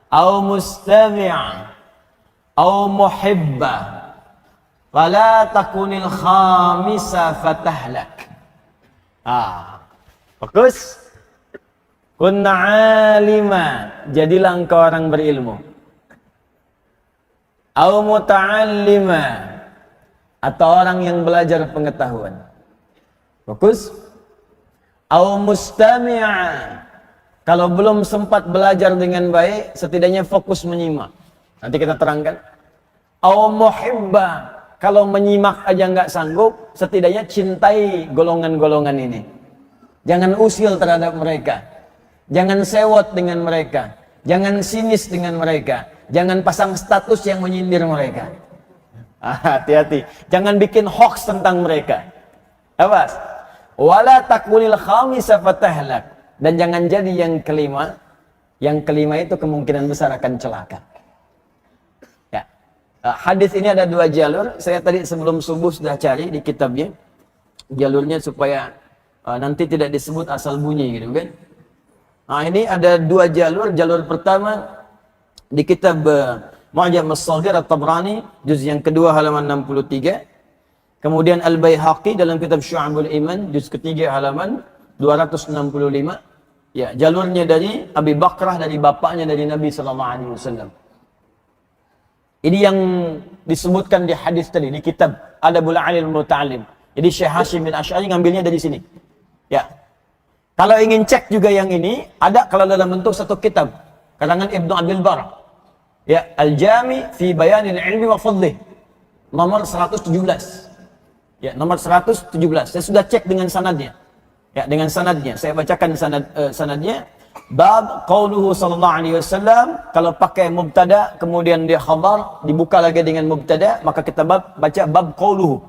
Speaker 1: au mustami'a au muhibba. Fala takunil khamisa fatahlak. Fokus. Kun alima, jadilah engkau orang berilmu. Au muta'allima, atau orang yang belajar pengetahuan. Fokus. Au mustami'a, kalau belum sempat belajar dengan baik, setidaknya fokus menyimak. Nanti kita terangkan. Au muhibba, kalau menyimak aja nggak sanggup, setidaknya cintai golongan-golongan ini. Jangan usil terhadap mereka. Jangan sewot dengan mereka. Jangan sinis dengan mereka. Jangan pasang status yang menyindir mereka. Hati-hati. Jangan bikin hoax tentang mereka. Awas. Wala takunil khamisa fatahlak. Dan jangan jadi yang kelima. Yang kelima itu kemungkinan besar akan celaka. Ya. Hadis ini ada dua jalur. Saya tadi sebelum subuh sudah cari di kitabnya. Jalurnya supaya nanti tidak disebut asal bunyi gitu kan. Nah, ini ada dua jalur. Jalur pertama di kitab Mu'jam as-Saghir At-Tabrani juz yang kedua halaman 63. Kemudian Al-Baihaqi dalam kitab Syu'abul Iman juz ketiga halaman 265. Ya, jalurnya dari Abi Bakrah, dari bapaknya dari Nabi sallallahu alaihi wasallam. Ini yang disebutkan di hadis tadi di kitab Adabul Alim Muta'allim. Jadi Syekh Hashim bin Asy'ari ngambilnya dari sini. Ya. Kalau ingin cek juga yang ini, ada kalau dalam bentuk satu kitab, karangan Ibnu Abdul Bar. Ya, Al-Jami fi Bayanil Ilmi wa Fadlih. Nomor 117. Ya, nomor 117. Saya sudah cek dengan sanadnya. Ya, dengan sanadnya. Saya bacakan sanadnya. Bab qauluhu sallallahu alaihi wasallam, kalau pakai mubtada kemudian dia khabar, dibuka lagi dengan mubtada, maka kita baca bab qauluhu.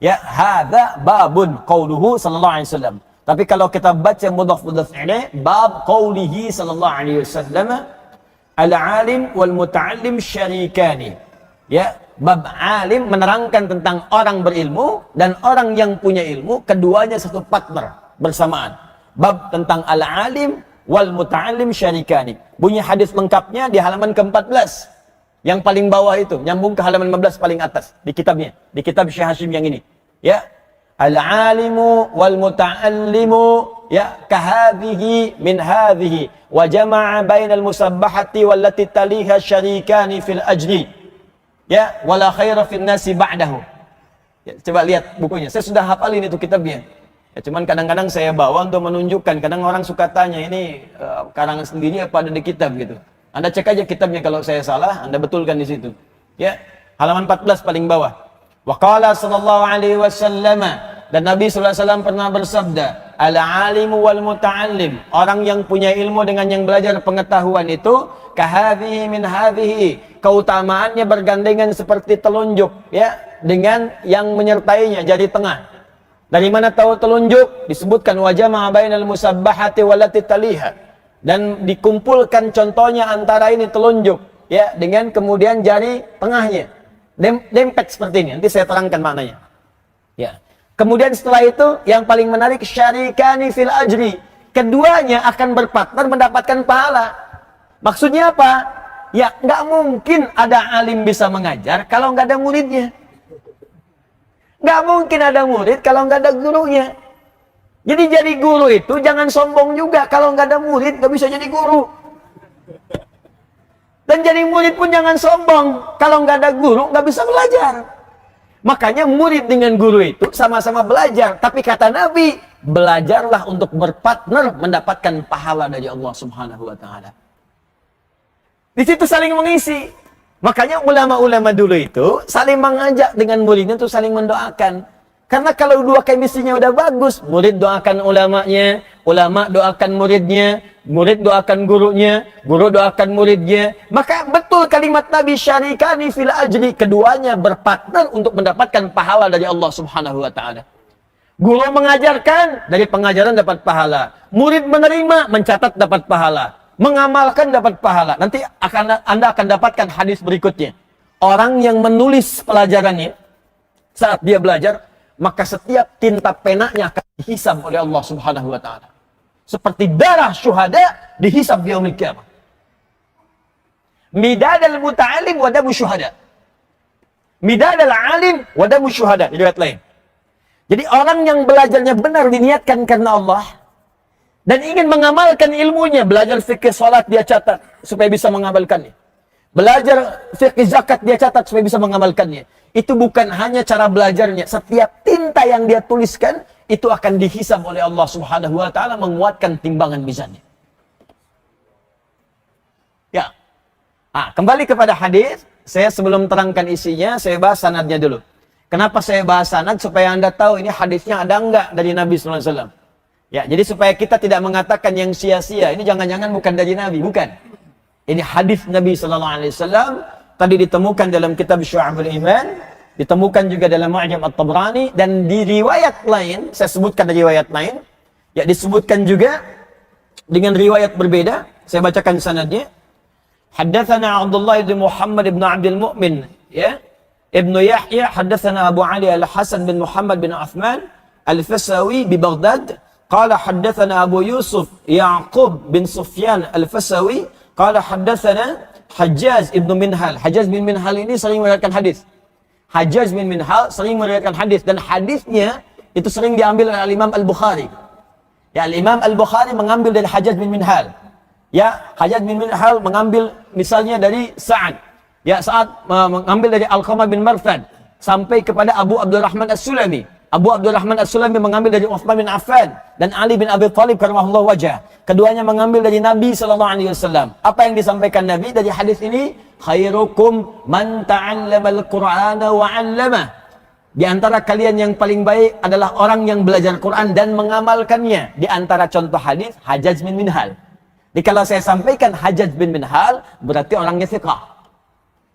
Speaker 1: Ya, hadza babun qauluhu sallallahu alaihi wasallam. Tapi kalau kita baca mudhaf ilaih, bab qaulihi sallallahu alaihi wasallam, al-alim wal muta'allim syarikani. Ya, bab alim menerangkan tentang orang berilmu dan orang yang punya ilmu, keduanya satu partner bersamaan. Bab tentang al-alim wal muta'allim syarikani. Bunyi hadis lengkapnya di halaman ke-14. Yang paling bawah itu, nyambung ke halaman 15 paling atas di kitabnya, di kitab Syekh Hashim yang ini. Ya. Al-alimu wal muta'allimu ya kahadhihi min hadhihi wa jama'a bainal musabbahati wallati taliha syarikani fil ajri. Ya, wala khaira fil nasi ba'dahu. Ya, coba lihat bukunya. Saya sudah hafalin itu kitabnya. Ya, cuman kadang-kadang saya bawa untuk menunjukkan. Kadang orang suka tanya, ini karangan sendiri apa ada di kitab gitu. Anda cek aja kitabnya, kalau saya salah, Anda betulkan di situ. Ya, halaman 14 paling bawah. Wa qala sallallahu alaihi wasallam, dan Nabi sallallahu alaihi wasallam pernah bersabda, al-alimu wal muta'allim, orang yang punya ilmu dengan yang belajar pengetahuan itu, kahadhihi min hadhihi, keutamaannya bergandengan seperti telunjuk, ya, dengan yang menyertainya, jari tengah. Dari mana tahu telunjuk? Disebutkan wajah bainal musabbahati wallati taliha, dan dikumpulkan contohnya antara ini telunjuk, ya, dengan kemudian jari tengahnya, dempet seperti ini. Nanti saya terangkan maknanya. Ya. Kemudian setelah itu yang paling menarik, syarikani fil ajri, keduanya akan berpartner mendapatkan pahala. Maksudnya apa? Ya, nggak mungkin ada alim bisa mengajar kalau nggak ada muridnya. Nggak mungkin ada murid kalau nggak ada gurunya. Jadi jadi guru itu jangan sombong juga. Kalau nggak ada murid nggak bisa jadi guru. Dan jadi murid pun jangan sombong. Kalau nggak ada guru nggak bisa belajar. Makanya murid dengan guru itu sama-sama belajar. Tapi kata Nabi, belajarlah untuk berpartner mendapatkan pahala dari Allah Subhanahu wa Ta'ala. Di situ saling mengisi. Makanya ulama-ulama dulu itu saling mengajak dengan muridnya untuk saling mendoakan. Karena kalau dua chemistry-nya udah bagus, murid doakan ulamanya, ulama doakan muridnya, murid doakan gurunya, guru doakan muridnya. Maka betul kalimat Nabi, syarikani fil ajri, keduanya berpartner untuk mendapatkan pahala dari Allah Subhanahu wa Ta'ala. Guru mengajarkan, dari pengajaran dapat pahala. Murid menerima, mencatat dapat pahala. Mengamalkan dapat pahala. Nanti Anda akan dapatkan hadis berikutnya. Orang yang menulis pelajarannya saat dia belajar, maka setiap tinta penanya akan dihisab oleh Allah Subhanahu wa Ta'ala. Seperti darah syuhada dihisab di yaumil qiyamah. Midadal muta'alim wa damu syuhada. Midadal alim wa damu syuhada. Di riwayat lain. Jadi orang yang belajarnya benar diniatkan karena Allah dan ingin mengamalkan ilmunya, belajar fikih salat dia catat supaya bisa mengamalkannya. Belajar fikih zakat dia catat supaya bisa mengamalkannya. Itu bukan hanya cara belajarnya, setiap tinta yang dia tuliskan itu akan dihisab oleh Allah Subhanahu wa Ta'ala, menguatkan timbangan mizannya. Ya. Kembali kepada hadis, saya sebelum terangkan isinya, saya bahas sanadnya dulu. Kenapa saya bahas sanad? Supaya Anda tahu ini hadisnya ada enggak dari Nabi sallallahu alaihi wasallam. Ya, jadi supaya kita tidak mengatakan yang sia-sia, ini jangan-jangan bukan dari Nabi, bukan. Ini hadis Nabi sallallahu alaihi wasallam. Tadi ditemukan dalam kitab Syu'abul Iman, ditemukan juga dalam Mu'jam At-Tabrani, dan di riwayat lain, saya sebutkan dari riwayat lain, ya disebutkan juga dengan riwayat berbeda. Saya bacakan sanadnya. Haddatsana Abdullah bin Muhammad bin Abdul Mu'min, ya, Ibnu Yahya, haddatsana Abu Ali Al-Hasan bin Muhammad bin Uthman Al-Fasawi bi Baghdad, qala haddatsana Abu Yusuf Ya'qub bin Sufyan Al-Fasawi, qala haddatsana Hajjaj ibn Minhal. Hajjaj bin Minhal ini sering meriwayatkan hadis. Hajjaj bin Minhal sering meriwayatkan hadis, dan hadisnya itu sering diambil oleh Imam Al-Bukhari. Ya, Imam Al-Bukhari mengambil dari Hajjaj bin Minhal. Ya, Hajjaj bin Minhal mengambil misalnya dari Sa'ad. Ya, Sa'ad mengambil dari Alqamah bin Marthad sampai kepada Abu Abdurrahman As-Sulami. Abu Abdurrahman As-Sulami mengambil dari Uthman bin Affan dan Ali bin Abi Thalib karramallahu wajah. Keduanya mengambil dari Nabi sallallahu alaihi wasallam. Apa yang disampaikan Nabi dari hadis ini? khairukum man ta'allamal Qur'ana wa 'allamah. Di antara kalian yang paling baik adalah orang yang belajar Quran dan mengamalkannya. Di antara contoh hadis Hajjaj bin Minhal. Jadi kalau saya sampaikan Hajjaj bin Minhal, berarti orangnya thiqah.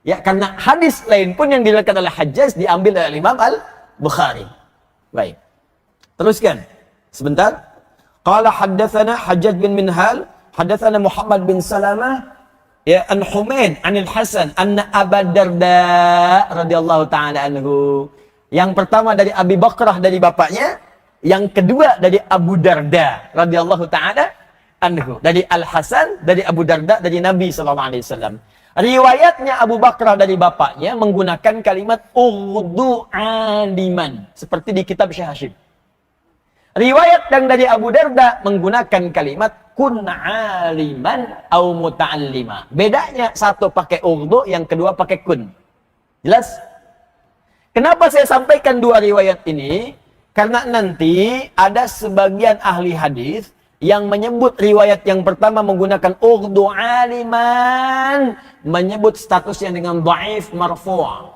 Speaker 1: Ya, karena hadis lain pun yang diriwayatkan oleh Hajjaj diambil oleh Imam Al-Bukhari. Baik. Teruskan. Sebentar. Qala haddatsana Hajjaj bin Minhal, haddatsana Muhammad bin Salamah, ya an Humaid anil Hasan anna Abu Darda radhiyallahu taala anhu. Yang pertama dari Abi Bakrah dari bapaknya, yang kedua dari Abu Darda radhiyallahu taala anhu, dari Al Hasan dari Abu Darda dari Nabi sallallahu alaihi wasallam. Riwayatnya Abu Bakrah dari bapaknya menggunakan kalimat ughdu aliman seperti di kitab Syekh Hashim. Riwayat yang dari Abu Darda menggunakan kalimat kun aliman au muta'allima. Bedanya satu pakai ughdu, yang kedua pakai kun. Jelas? Kenapa saya sampaikan dua riwayat ini? Karena nanti ada sebagian ahli hadis yang menyebut riwayat yang pertama menggunakan ughdu aliman, menyebut statusnya dengan dhaif marfu'.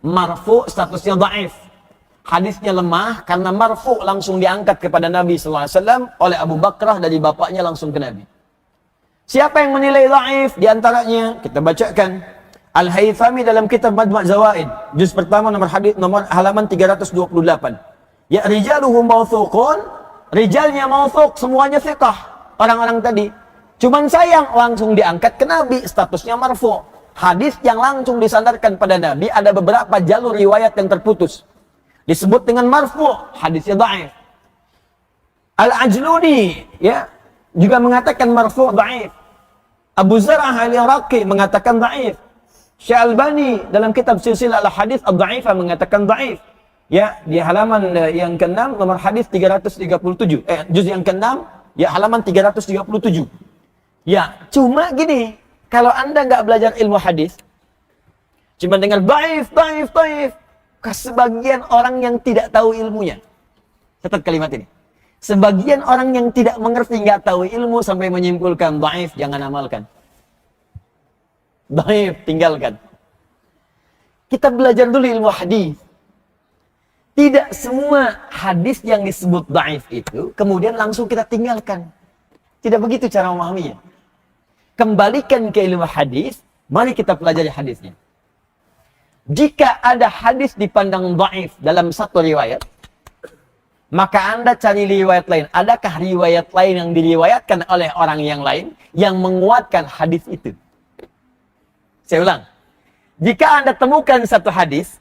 Speaker 1: Marfu' statusnya dhaif. Hadisnya lemah karena marfu' langsung diangkat kepada Nabi SAW oleh Abu Bakrah dari bapaknya langsung ke Nabi. Siapa yang menilai dhaif? Di antaranya kita bacakan Al-Haythami dalam kitab Majma' Zawaid, juz pertama nomor halaman 328. Ya rijaluhum mawthuqun, rijalnya mawthuq, semuanya thiqah. Orang-orang tadi. Cuman sayang langsung diangkat ke Nabi, statusnya marfu'. Hadis yang langsung disandarkan pada Nabi ada beberapa jalur riwayat yang terputus. Disebut dengan marfu', hadisnya dhaif. Al-Ajluni ya juga mengatakan marfu' dhaif. Abu Zar'ah al-Iraqi mengatakan dhaif. Syekh Albani dalam kitab Silsilah Al-Hadits Ad-Dha'ifah mengatakan dhaif. Ya, di halaman yang ke-6 nomor hadis 337. Juz yang ke-6 ya halaman 337. Ya, cuma gini, kalau Anda nggak belajar ilmu hadis, cuma dengar dhaif, sebagian orang yang tidak tahu ilmunya. Catat kalimat ini. Sebagian orang yang tidak mengerti, nggak tahu ilmu sampai menyimpulkan dhaif, jangan amalkan. Dhaif, tinggalkan. Kita belajar dulu ilmu hadis. Tidak semua hadis yang disebut dhaif itu kemudian langsung kita tinggalkan. Tidak begitu cara memahaminya. Kembalikan ke ilmu hadis, mari kita pelajari hadisnya. Jika ada hadis dipandang dhaif dalam satu riwayat, maka Anda cari riwayat lain. Adakah riwayat lain yang diriwayatkan oleh orang yang lain yang menguatkan hadis itu? Saya ulang. Jika Anda temukan satu hadis,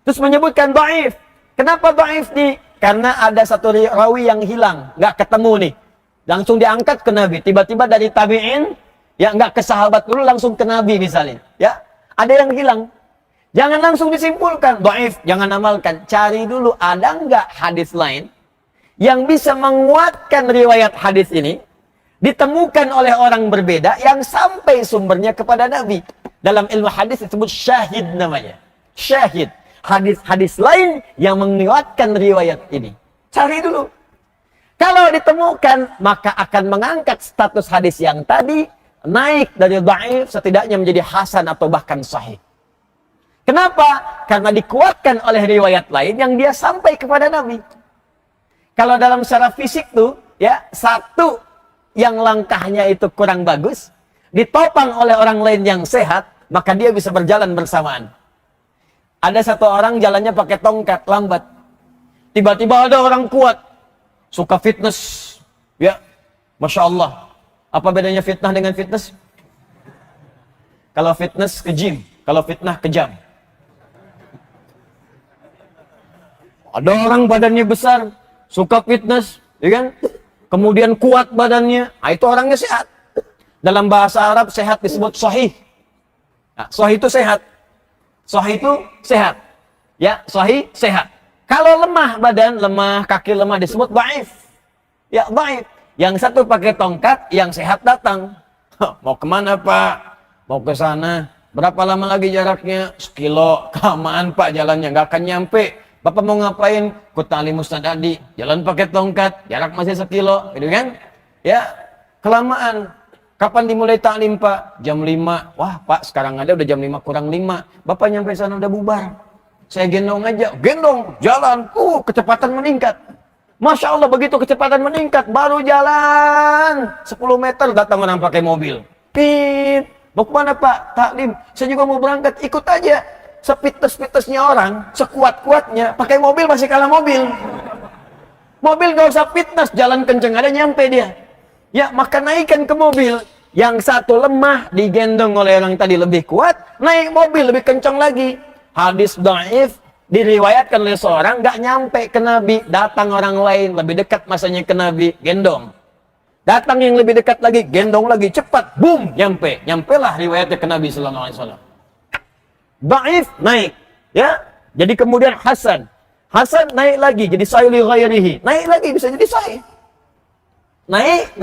Speaker 1: terus menyebutkan dhaif. Kenapa dhaif nih? Karena ada satu rawi yang hilang, nggak ketemu nih. Langsung diangkat ke Nabi. Tiba-tiba dari tabi'in, ya nggak ke sahabat dulu, langsung ke Nabi misalnya. Ya, ada yang hilang. Jangan langsung disimpulkan dhaif, jangan amalkan. Cari dulu ada nggak hadis lain yang bisa menguatkan riwayat hadis ini, ditemukan oleh orang berbeda yang sampai sumbernya kepada Nabi. Dalam ilmu hadis disebut syahid namanya. Syahid. Hadis-hadis lain yang menguatkan riwayat ini. Cari dulu. Kalau ditemukan, maka akan mengangkat status hadis yang tadi naik dari dhaif setidaknya menjadi hasan atau bahkan sahih. Kenapa? Karena dikuatkan oleh riwayat lain yang dia sampai kepada Nabi. Kalau dalam secara fisik tuh, ya, satu yang langkahnya itu kurang bagus, ditopang oleh orang lain yang sehat, maka dia bisa berjalan bersamaan. Ada satu orang jalannya pakai tongkat, lambat. Tiba-tiba ada orang kuat, suka fitness. Ya, Masya Allah. Apa bedanya fitnah dengan fitness? Kalau fitness ke gym, kalau fitnah ke jam. Ada orang badannya besar, suka fitness, ya kan? Kemudian kuat badannya, itu orangnya sehat. Dalam bahasa Arab sehat disebut sahih. Nah, sahih itu sehat. Sahih itu sehat. Ya, sahih sehat. Kalau lemah badan, lemah kaki, lemah disebut dhaif. Ya, dhaif. Yang satu pakai tongkat, yang sehat datang. Mau kemana Pak? Mau ke sana. Berapa lama lagi jaraknya? 1 kilo. Kelamaan Pak jalannya, nggak akan nyampe. Bapak mau ngapain? Ku tali mustadadi. Jalan pakai tongkat, jarak masih 1 kilo. Gitu kan? Ya, kelamaan. Kapan dimulai taklim, Pak? Jam 5. Wah, Pak, sekarang ada udah jam 5 kurang 5. Bapak nyampe sana udah bubar. Saya gendong aja. Gendong, jalan. Kecepatan meningkat. Masya Allah, begitu kecepatan meningkat, baru jalan 10 meter datang orang pakai mobil. Pit, mau kemana Pak? Taklim. Saya juga mau berangkat, ikut aja. Sepites-pitesnya orang, sekuat-kuatnya, pakai mobil masih kalah mobil. Mobil gak usah fitness, jalan kenceng ada nyampe dia. Ya, maka naikkan ke mobil. Yang satu lemah, digendong oleh orang tadi lebih kuat, naik mobil lebih kenceng lagi. Hadis dhaif, diriwayatkan oleh seorang, gak nyampe ke Nabi, datang orang lain, lebih dekat masanya ke Nabi, gendong. Datang yang lebih dekat lagi, gendong lagi, cepat, boom, nyampe. Nyampelah riwayatnya ke Nabi sallallahu alaihi wasallam. Dhaif, naik. Ya, jadi kemudian Hasan. Hasan naik lagi, jadi sahih li ghairihi. Naik lagi, bisa jadi sahih. Naik.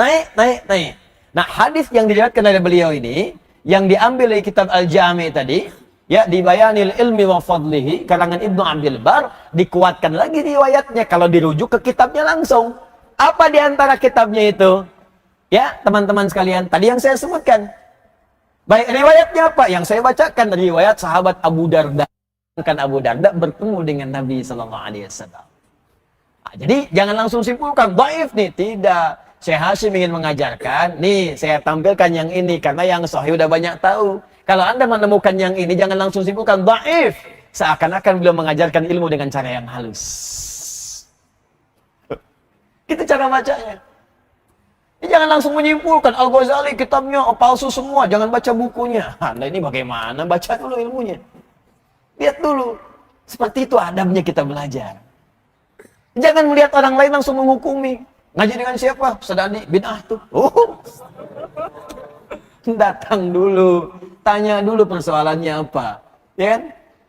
Speaker 1: Nah, hadis yang diriwayatkan dari beliau ini, yang diambil dari kitab Al-Jami tadi, ya, di Bayanil Ilmi wa Fadlihi, karangan Ibnu Abdul Bar, dikuatkan lagi riwayatnya kalau dirujuk ke kitabnya langsung. Apa di antara kitabnya itu? Ya, teman-teman sekalian, tadi yang saya sebutkan. Baik, riwayatnya apa? Yang saya bacakan riwayat sahabat Abu Darda. Kan Abu Darda bertemu dengan Nabi sallallahu alaihi wasallam. Nah, jadi jangan langsung simpulkan dhaif nih, tidak. Syekh Hasyim ingin mengajarkan, nih saya tampilkan yang ini karena yang sahih udah banyak tahu. Kalau Anda menemukan yang ini, jangan langsung simpulkan dhaif. Seakan-akan beliau mengajarkan ilmu dengan cara yang halus. Itu cara bacanya. Jangan langsung menyimpulkan, Al-Ghazali kitabnya palsu semua, jangan baca bukunya. Anda ini bagaimana? Baca dulu ilmunya. Lihat dulu. Seperti itu adabnya kita belajar. Jangan melihat orang lain langsung menghukumi. Ngaji dengan siapa? Sedani bid'ah tuh. Datang dulu, tanya dulu persoalannya apa, ya kan?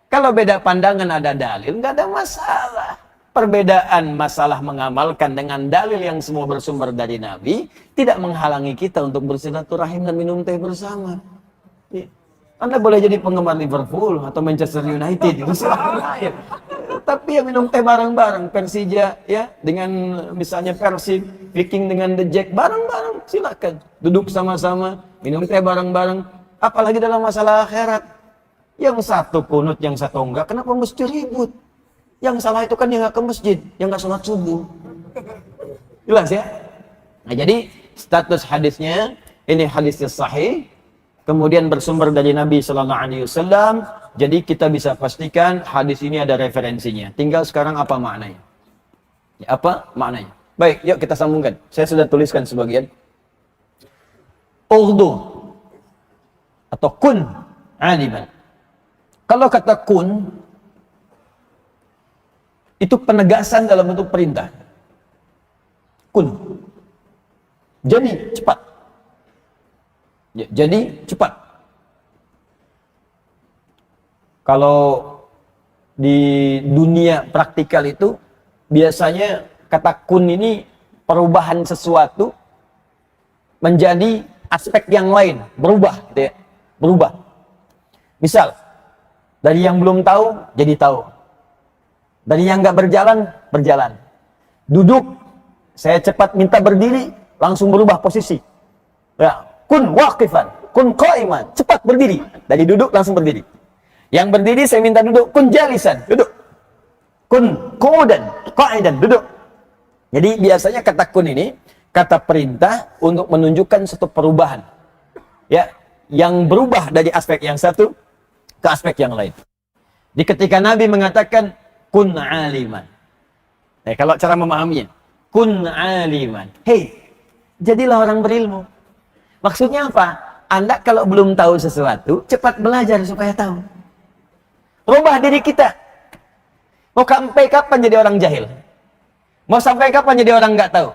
Speaker 1: Kalau beda pandangan ada dalil, nggak ada masalah. Perbedaan masalah mengamalkan dengan dalil yang semua bersumber dari Nabi tidak menghalangi kita untuk bersilaturahim dan minum teh bersama. Ya. Anda boleh jadi penggemar Liverpool atau Manchester United, itu silahkan aja. Tapi ya minum teh bareng-bareng, Persija ya dengan misalnya Persib, Viking dengan The Jack bareng-bareng, silakan. Duduk sama-sama, minum teh bareng-bareng. Apalagi dalam masalah akhirat. Yang satu kunut, yang satu enggak, kenapa mesti ribut? Yang salah itu kan yang enggak ke masjid, yang enggak sholat subuh. Jelas ya? Nah, jadi status hadisnya ini hadisnya sahih. Kemudian bersumber dari Nabi Sallallahu Alaihi Wasallam. Jadi kita bisa pastikan hadis ini ada referensinya. Tinggal sekarang apa maknanya? Ya, apa maknanya? Baik, yuk kita sambungkan. Saya sudah tuliskan sebagian. Urdu atau kun aliman. Kalau kata kun itu penegasan dalam bentuk perintah. Kun. Jadi cepat. Ya, jadi cepat. Kalau di dunia praktikal itu biasanya kata kun ini perubahan sesuatu menjadi aspek yang lain, berubah gitu ya. Berubah. Misal dari yang belum tahu jadi tahu. Dari yang nggak berjalan, berjalan. Duduk, saya cepat minta berdiri, langsung berubah posisi. Ya, kun waqifan, kun qa'iman, cepat berdiri. Dari duduk langsung berdiri. Yang berdiri saya minta duduk, kun jalisan, duduk. Kun qu'udan, qa'idan, duduk. Jadi biasanya kata kun ini kata perintah untuk menunjukkan satu perubahan. Ya, yang berubah dari aspek yang satu ke aspek yang lain. Di ketika Nabi mengatakan kun aliman. Kalau cara memahaminya, kun aliman. Hei, jadilah orang berilmu. Maksudnya apa? Anda kalau belum tahu sesuatu, cepat belajar supaya tahu. Rubah diri kita. Mau sampai kapan jadi orang jahil? Mau sampai kapan jadi orang nggak tahu?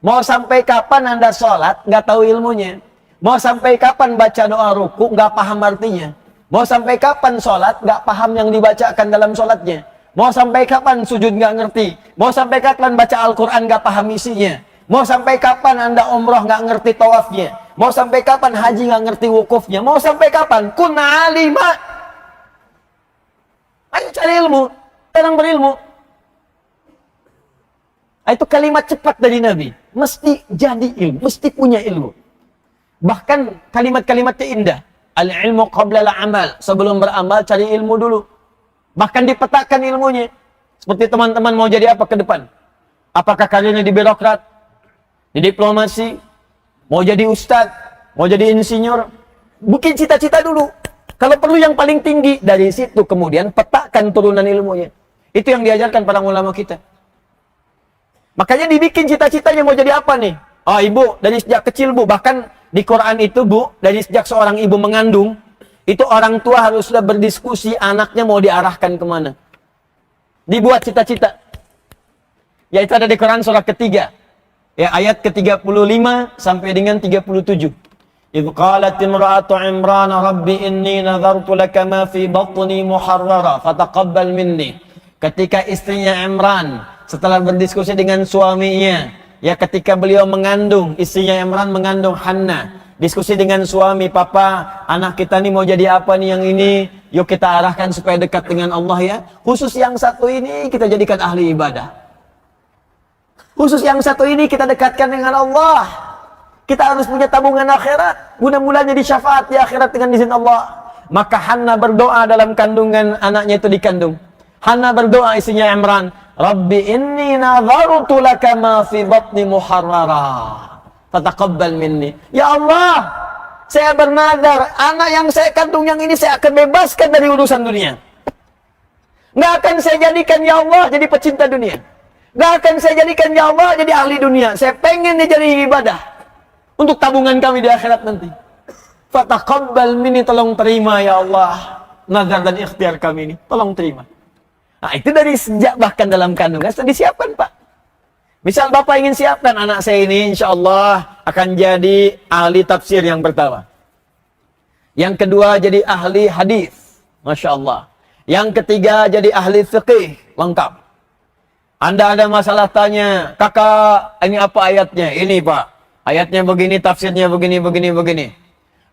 Speaker 1: Mau sampai kapan Anda sholat nggak tahu ilmunya? Mau sampai kapan baca doa ruku nggak paham artinya? Mau sampai kapan sholat nggak paham yang dibacakan dalam sholatnya? Mau sampai kapan sujud nggak ngerti? Mau sampai kapan baca Al-Quran nggak paham isinya? Mau sampai kapan Anda umroh nggak ngerti tawafnya? Mau sampai kapan haji nggak ngerti wukufnya? Mau sampai kapan? Kuna alima. Ayo cari ilmu, orang berilmu. Itu kalimat cepat dari Nabi. Mesti jadi ilmu, mesti punya ilmu. Bahkan kalimat-kalimatnya indah. Al-ilmu qabla al-amal. Sebelum beramal, cari ilmu dulu. Bahkan dipetakan ilmunya. Seperti teman-teman mau jadi apa ke depan? Apakah karirnya di birokrat, di diplomasi, mau jadi ustadz, mau jadi insinyur? Bikin cita-cita dulu. Kalau perlu yang paling tinggi, dari situ kemudian petakan turunan ilmunya. Itu yang diajarkan para ulama kita. Makanya dibikin cita-citanya mau jadi apa nih? Oh ibu, dari sejak kecil bu, bahkan di Quran itu bu, dari sejak seorang ibu mengandung, itu orang tua harus sudah berdiskusi anaknya mau diarahkan kemana. Dibuat cita-cita. Yaitu ada di Quran surah ketiga. Ya, ayat ke-35 sampai dengan 37. Idh qalat imra'atu Imran rabbi inni nadhartu laka ma fi batni muharrara fataqabbal minni. Ketika istrinya Imran setelah berdiskusi dengan suaminya, ya ketika beliau mengandung, istrinya Imran mengandung Hanna, diskusi dengan suami, papa, anak kita nih mau jadi apa nih yang ini, yuk kita arahkan supaya dekat dengan Allah ya. Khusus yang satu ini kita jadikan ahli ibadah. Khusus yang satu ini kita dekatkan dengan Allah. Kita harus punya tabungan akhirat. Mudah-mudahan jadi syafaat di akhirat dengan izin Allah. Maka Hanna berdoa dalam kandungan anaknya itu dikandung. Hanna berdoa istrinya Imran, Rabbi inni nadhartu laka ma fi batni muharrara. Fataqabbal minni. Ya Allah, saya bernadar, anak yang saya kandung yang ini saya akan bebaskan dari urusan dunia. Nggak akan saya jadikan ya Allah jadi pecinta dunia. Nggak akan saya jadikan ya Allah jadi ahli dunia. Saya pengen dia jadi ibadah untuk tabungan kami di akhirat nanti. Fataqabbal minni, tolong terima ya Allah nazar dan ikhtiar kami ini, tolong terima. Nah itu dari sejak bahkan dalam kandungan sudah disiapkan Pak. Misal Bapak ingin siapkan anak saya ini insya Allah akan jadi ahli tafsir yang pertama. Yang kedua jadi ahli hadis, Masya Allah. Yang ketiga jadi ahli fiqih, lengkap. Anda ada masalah tanya, kakak ini apa ayatnya? Ini Pak, ayatnya begini, tafsirnya begini, begini, begini.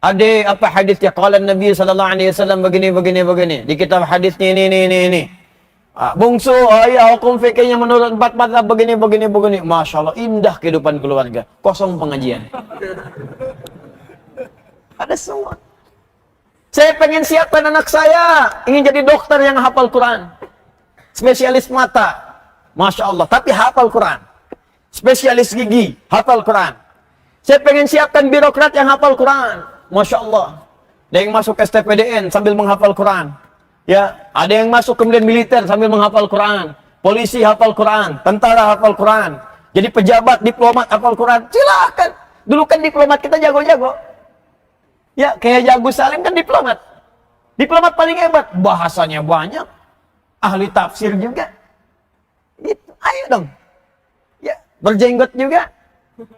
Speaker 1: Ade apa hadisnya? Qala Nabi sallallahu alaihi wasallam begini, begini, begini. Di kitab hadisnya ini. Bungsu, ya hukum fikihnya menurut 4 mazhab begini, begini, begini. Masya Allah, indah kehidupan keluarga. Kosong pengajian. Ada semua. Saya pengen siapkan anak saya, ingin jadi dokter yang hafal Quran. Spesialis mata. Masya Allah, tapi hafal Quran. Spesialis gigi, hafal Quran. Saya pengen siapkan birokrat yang hafal Quran. Masya Allah. Ada yang masuk STPDN sambil menghafal Quran. Ya, ada yang masuk kemudian militer sambil menghafal Quran. Polisi hafal Quran, tentara hafal Quran. Jadi pejabat, diplomat hafal Quran. Silakan. Dulu kan diplomat kita jago-jago. Ya, kayak Agus Salim kan diplomat. Diplomat paling hebat, bahasanya banyak. Ahli tafsir juga. Itu, ayo dong. Ya, berjenggot juga.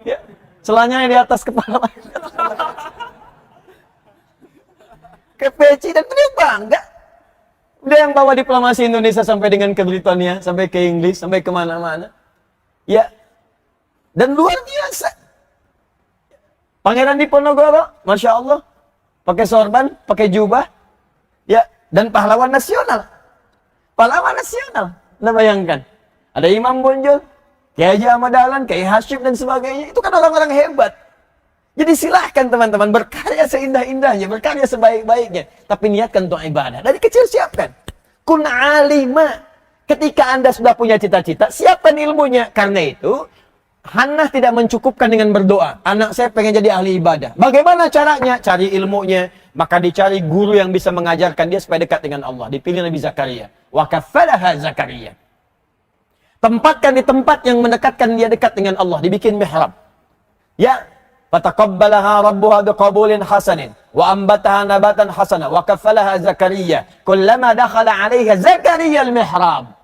Speaker 1: Ya, celahnya di atas kepala. Ke peci dan beliau bangga. Dia yang bawa diplomasi Indonesia sampai dengan ke Britania, sampai ke Inggris, sampai kemana-mana. Ya, dan luar biasa. Pangeran Diponegoro, Masya Allah, pakai sorban, pakai jubah, ya, dan pahlawan nasional. Pahlawan nasional, Anda bayangkan. Ada Imam Bonjol, Kiai Haji Ahmad Dahlan, Kiai Hasyim dan sebagainya. Itu kan orang-orang hebat. Jadi silahkan teman-teman berkarya seindah-indahnya, berkarya sebaik-baiknya. Tapi niatkan untuk ibadah. Dari kecil siapkan. Kun alima. Ketika Anda sudah punya cita-cita, siapkan ilmunya. Karena itu, Hannah tidak mencukupkan dengan berdoa. Anak saya pengen jadi ahli ibadah. Bagaimana caranya? Cari ilmunya. Maka dicari guru yang bisa mengajarkan dia supaya dekat dengan Allah. Dipilih Nabi Zakaria. Wa kafalaha Zakaria. Tempatkan di tempat yang mendekatkan dia dekat dengan Allah. Dibikin mihrab. Ya. Fataqabbalaha rabbuha biqabulin hasanin wa ambataha nabatan hasana wa kaffalaha Zakaria kullama dakhala 'alaiha Zakaria al-mihrab.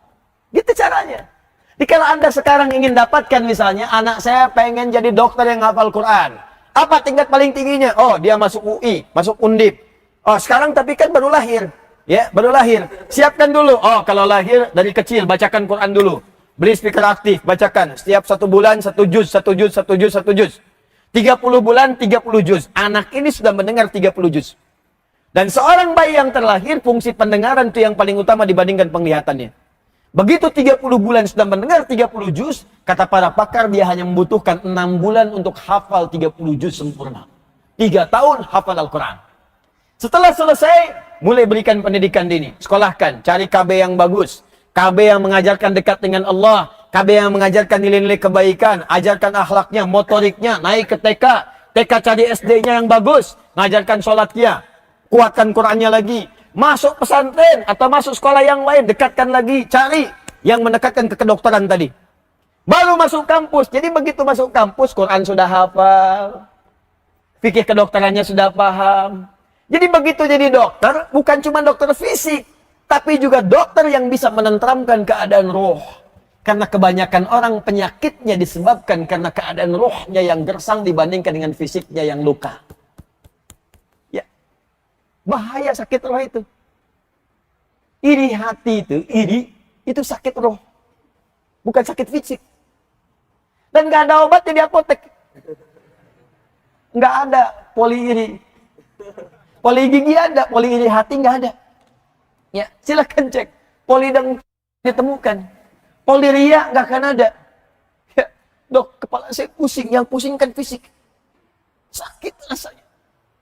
Speaker 1: Gitu caranya. Jadi kalau Anda sekarang ingin dapatkan misalnya anak saya pengen jadi dokter yang hafal Quran. Apa tingkat paling tingginya? Oh, dia masuk UI, masuk Undip. Oh, sekarang tapi kan baru lahir. Ya, baru lahir. Siapkan dulu. Oh, kalau lahir dari kecil bacakan Quran dulu. Beli speaker aktif, bacakan setiap 1 bulan 1 juz, 1 juz, 1 juz, 1 juz. 30 bulan, 30 juz. Anak ini sudah mendengar 30 juz. Dan seorang bayi yang terlahir, fungsi pendengaran itu yang paling utama dibandingkan penglihatannya. Begitu 30 bulan sudah mendengar 30 juz, kata para pakar dia hanya membutuhkan 6 bulan untuk hafal 30 juz sempurna. 3 tahun hafal Al-Quran. Setelah selesai, mulai berikan pendidikan dini. Sekolahkan, cari KB yang bagus. KB yang mengajarkan dekat dengan Allah. KB yang mengajarkan nilai-nilai kebaikan. Ajarkan akhlaknya, motoriknya. Naik ke TK. TK cari SD-nya yang bagus. Ngajarkan sholatnya. Kuatkan Qurannya lagi. Masuk pesantren atau masuk sekolah yang lain. Dekatkan lagi. Cari yang mendekatkan ke kedokteran tadi. Baru masuk kampus. Jadi begitu masuk kampus, Quran sudah hafal. Fikih kedokterannya sudah paham. Jadi begitu jadi dokter, bukan cuma dokter fisik, tapi juga dokter yang bisa menenteramkan keadaan roh. Karena kebanyakan orang penyakitnya disebabkan karena keadaan rohnya yang gersang dibandingkan dengan fisiknya yang luka. Ya, bahaya sakit roh itu. Iri hati itu sakit roh. Bukan sakit fisik. Dan gak ada obatnya di apotek. Nggak ada poli iri. Poli gigi ada, poli iri hati nggak ada. Ya, silakan cek. Poli dan ditemukan. Poli ria nggak akan ada. Ya, dok, kepala saya pusing. Yang pusing kan fisik. Sakit rasanya.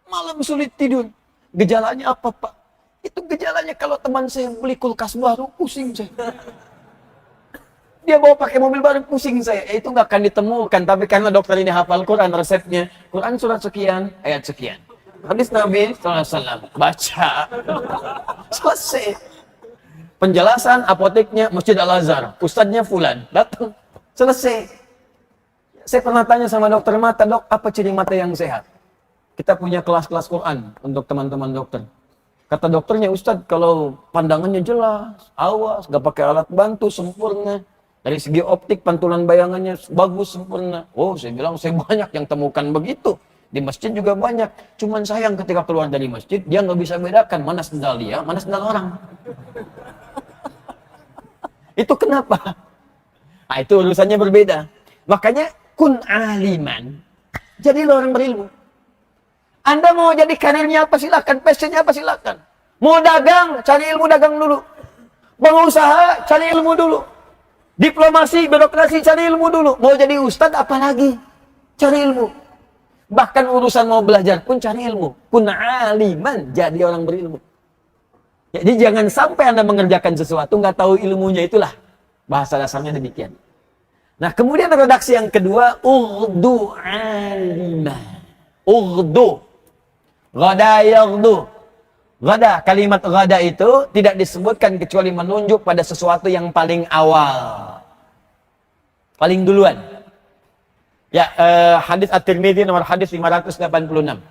Speaker 1: Malam sulit tidur. Gejalanya apa, Pak? Itu gejalanya kalau teman saya beli kulkas baru, pusing saya. Dia bawa pakai mobil baru, pusing saya. Itu nggak akan ditemukan. Tapi karena dokter ini hafal Quran, resepnya. Quran surat sekian, ayat sekian. Hadis Nabi SAW. Baca. Selesai. Penjelasan apoteknya Masjid Al-Azhar. Ustadznya Fulan. Datang. Selesai. Saya pernah tanya sama dokter mata, dok, apa ciri mata yang sehat? Kita punya kelas-kelas Quran untuk teman-teman dokter. Kata dokternya, Ustadz, kalau pandangannya jelas, awas, nggak pakai alat bantu, sempurna. Dari segi optik, pantulan bayangannya bagus, sempurna. Oh, saya bilang, saya banyak yang temukan begitu. Di masjid juga banyak. Cuman sayang ketika keluar dari masjid, dia nggak bisa bedakan mana sendal dia, mana sendal orang. Itu kenapa? Nah, itu urusannya berbeda. Makanya, kun aliman. Jadilah orang berilmu. Anda mau jadi karirnya apa silakan, passionnya apa silakan. Mau dagang, cari ilmu dagang dulu. Pengusaha, cari ilmu dulu. Diplomasi, birokrasi, cari ilmu dulu. Mau jadi ustadz, apalagi? Cari ilmu. Bahkan urusan mau belajar pun cari ilmu. Kun aliman, jadi orang berilmu. Jadi jangan sampai Anda mengerjakan sesuatu, nggak tahu ilmunya, itulah. Bahasa dasarnya demikian. Nah, kemudian redaksi yang kedua, ughdu aliman. Ughdu. Ghada yaghdu. Ghada, kalimat ghada itu tidak disebutkan kecuali menunjuk pada sesuatu yang paling awal. Paling duluan. Ya, hadis At-Tirmidzi nomor hadis 586.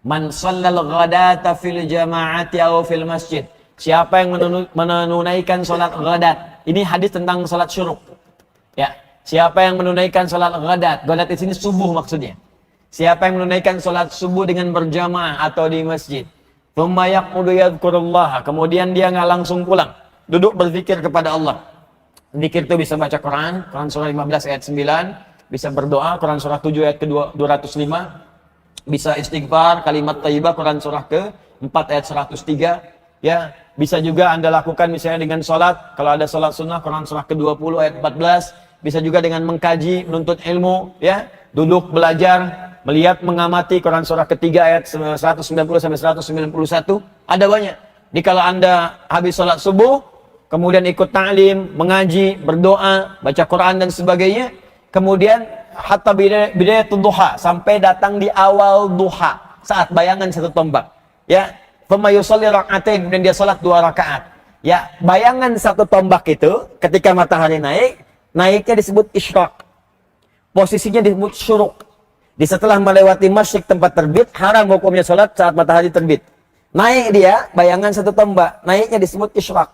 Speaker 1: Man shallal ghadata fil jama'ati aw fil masjid. Siapa yang menunaikan salat ghadat. Ini hadis tentang salat syuruk. Ya, siapa yang menunaikan salat ghadat. Ghadat di sini subuh maksudnya. Siapa yang menunaikan salat subuh dengan berjamaah atau di masjid. Thumma yaqudu yadhkurullah. Kemudian dia nggak langsung pulang. Duduk berzikir kepada Allah. Zikir itu bisa baca Quran. Quran surah 15 ayat 9. Bisa berdoa. Quran surah 7 ayat ke-205. Bisa istighfar. Kalimat thayyibah. Quran surah ke-4 ayat 103. Ya. Bisa juga Anda lakukan misalnya dengan sholat. Kalau ada sholat sunnah. Quran surah ke-20 ayat 14. Bisa juga dengan mengkaji, menuntut ilmu. Ya. Duduk belajar. Melihat, mengamati Quran surah ketiga ayat 190 sampai 191. Ada banyak. Jadi kalau Anda habis sholat subuh, kemudian ikut ta'lim, mengaji, berdoa, baca Quran dan sebagainya. Kemudian hatta bidayatul duha, sampai datang di awal duha, saat bayangan satu tombak. Ya, thumma yusalli rak'atain, kemudian dia sholat 2 rakaat. Ya, bayangan satu tombak itu ketika matahari naik, naiknya disebut isyraq. Posisinya disebut syuruk. Di setelah melewati masjid tempat terbit, haram hukumnya sholat saat matahari terbit. Naik dia, bayangan satu tombak. Naiknya disebut isyraq.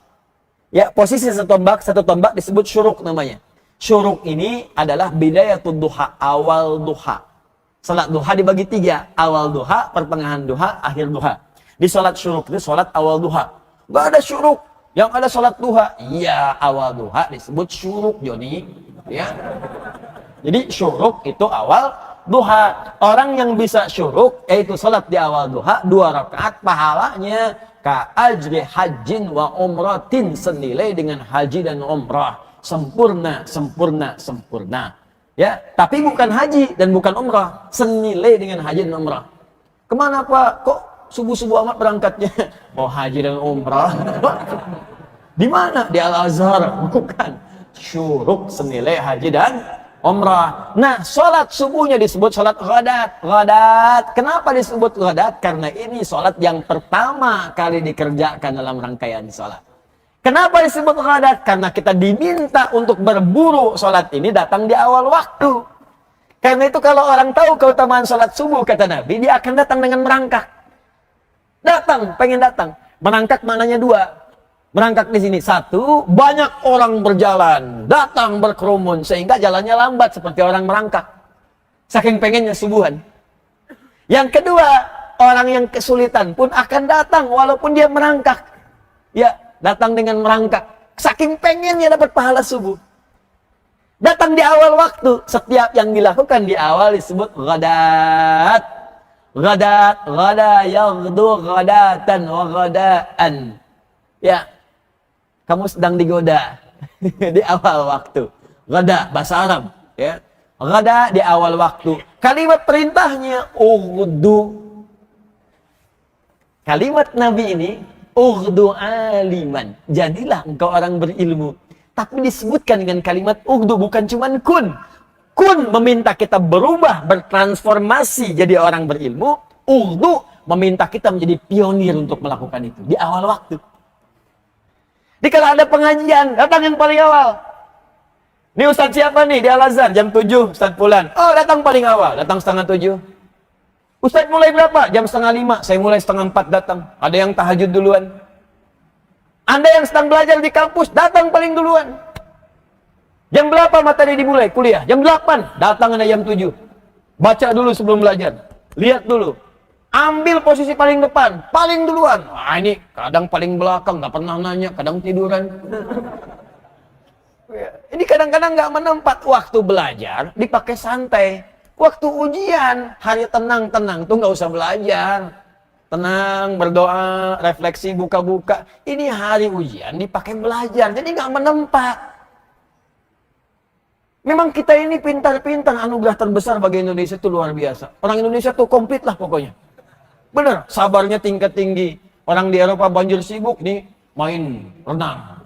Speaker 1: Ya, posisi satu tombak disebut syuruk namanya. Syuruk ini adalah bidayatul duha, awal duha. Salat duha dibagi 3. Awal duha, pertengahan duha, akhir duha. Di salat syuruk itu salat awal duha. Gak ada syuruk. Yang ada salat duha. Iya, awal duha disebut syuruk, Joni. Ya. Jadi syuruk itu awal duha. Orang yang bisa syuruk, yaitu salat di awal duha 2 rakaat, pahalanya ka ajri hajjin wa umratin, senilai dengan haji dan umrah. Sempurna, sempurna, sempurna. Ya, tapi bukan haji dan bukan umrah, senilai dengan haji dan umrah. Kemana Pak? Kok subuh-subuh amat berangkatnya? Oh, haji dan umrah. Di mana? Di Al-Azhar. Bukan. Syuruk senilai haji dan umrah. Nah, sholat subuhnya disebut sholat ghadat. Ghadat. Kenapa disebut ghadat? Karena ini sholat yang pertama kali dikerjakan dalam rangkaian sholat. Kenapa disebut ghadat? Karena kita diminta untuk berburu sholat ini datang di awal waktu. Karena itu kalau orang tahu keutamaan sholat subuh, kata Nabi, dia akan datang dengan merangkak. Datang, pengen datang. Merangkak maknanya dua. Merangkak di sini. Satu, banyak orang berjalan, datang berkerumun, sehingga jalannya lambat seperti orang merangkak. Saking pengennya subuhan. Yang kedua, orang yang kesulitan pun akan datang walaupun dia merangkak. Ya, datang dengan merangkak. Saking pengennya dapat pahala subuh. Datang di awal waktu. Setiap yang dilakukan di awal disebut ghadat. Ghadat, ghada, yaghdu, ghadatan, wa ghadaan. Ya, kamu sedang digoda di awal waktu. Ghada, bahasa Arab. Ya. Ghada di awal waktu. Kalimat perintahnya, ughdu. Kalimat Nabi ini, ughdu aliman. Jadilah engkau orang berilmu. Tapi disebutkan dengan kalimat ughdu, bukan cuman kun. Kun meminta kita berubah, bertransformasi jadi orang berilmu. Ughdu meminta kita menjadi pionir untuk melakukan itu di awal waktu. Jadi kalau ada pengajian, datang yang paling awal. Ini Ustadz siapa nih? Di Al-Azhar, jam 7, Ustadz Fulan. Oh, datang paling awal, datang setengah 7. Ustadz mulai berapa? Jam setengah 5, saya mulai setengah 4 datang. Ada yang tahajud duluan. Anda yang sedang belajar di kampus, datang paling duluan. Jam berapa materi dimulai? Kuliah. Jam 8, datang Anda jam 7. Baca dulu sebelum belajar. Lihat dulu. Ambil posisi paling depan, paling duluan. Wah, ini kadang paling belakang, nggak pernah nanya, kadang tiduran. Ini kadang-kadang nggak menempat. Waktu belajar dipakai santai. Waktu ujian, hari tenang-tenang tuh nggak usah belajar. Tenang, berdoa, refleksi, buka-buka. Ini hari ujian dipakai belajar, jadi nggak menempat. Memang kita ini pintar-pintar, anugerah terbesar bagi Indonesia itu luar biasa. Orang Indonesia tuh komplit lah pokoknya. Bener, sabarnya tingkat tinggi. Orang di Eropa banjir sibuk nih, main renang.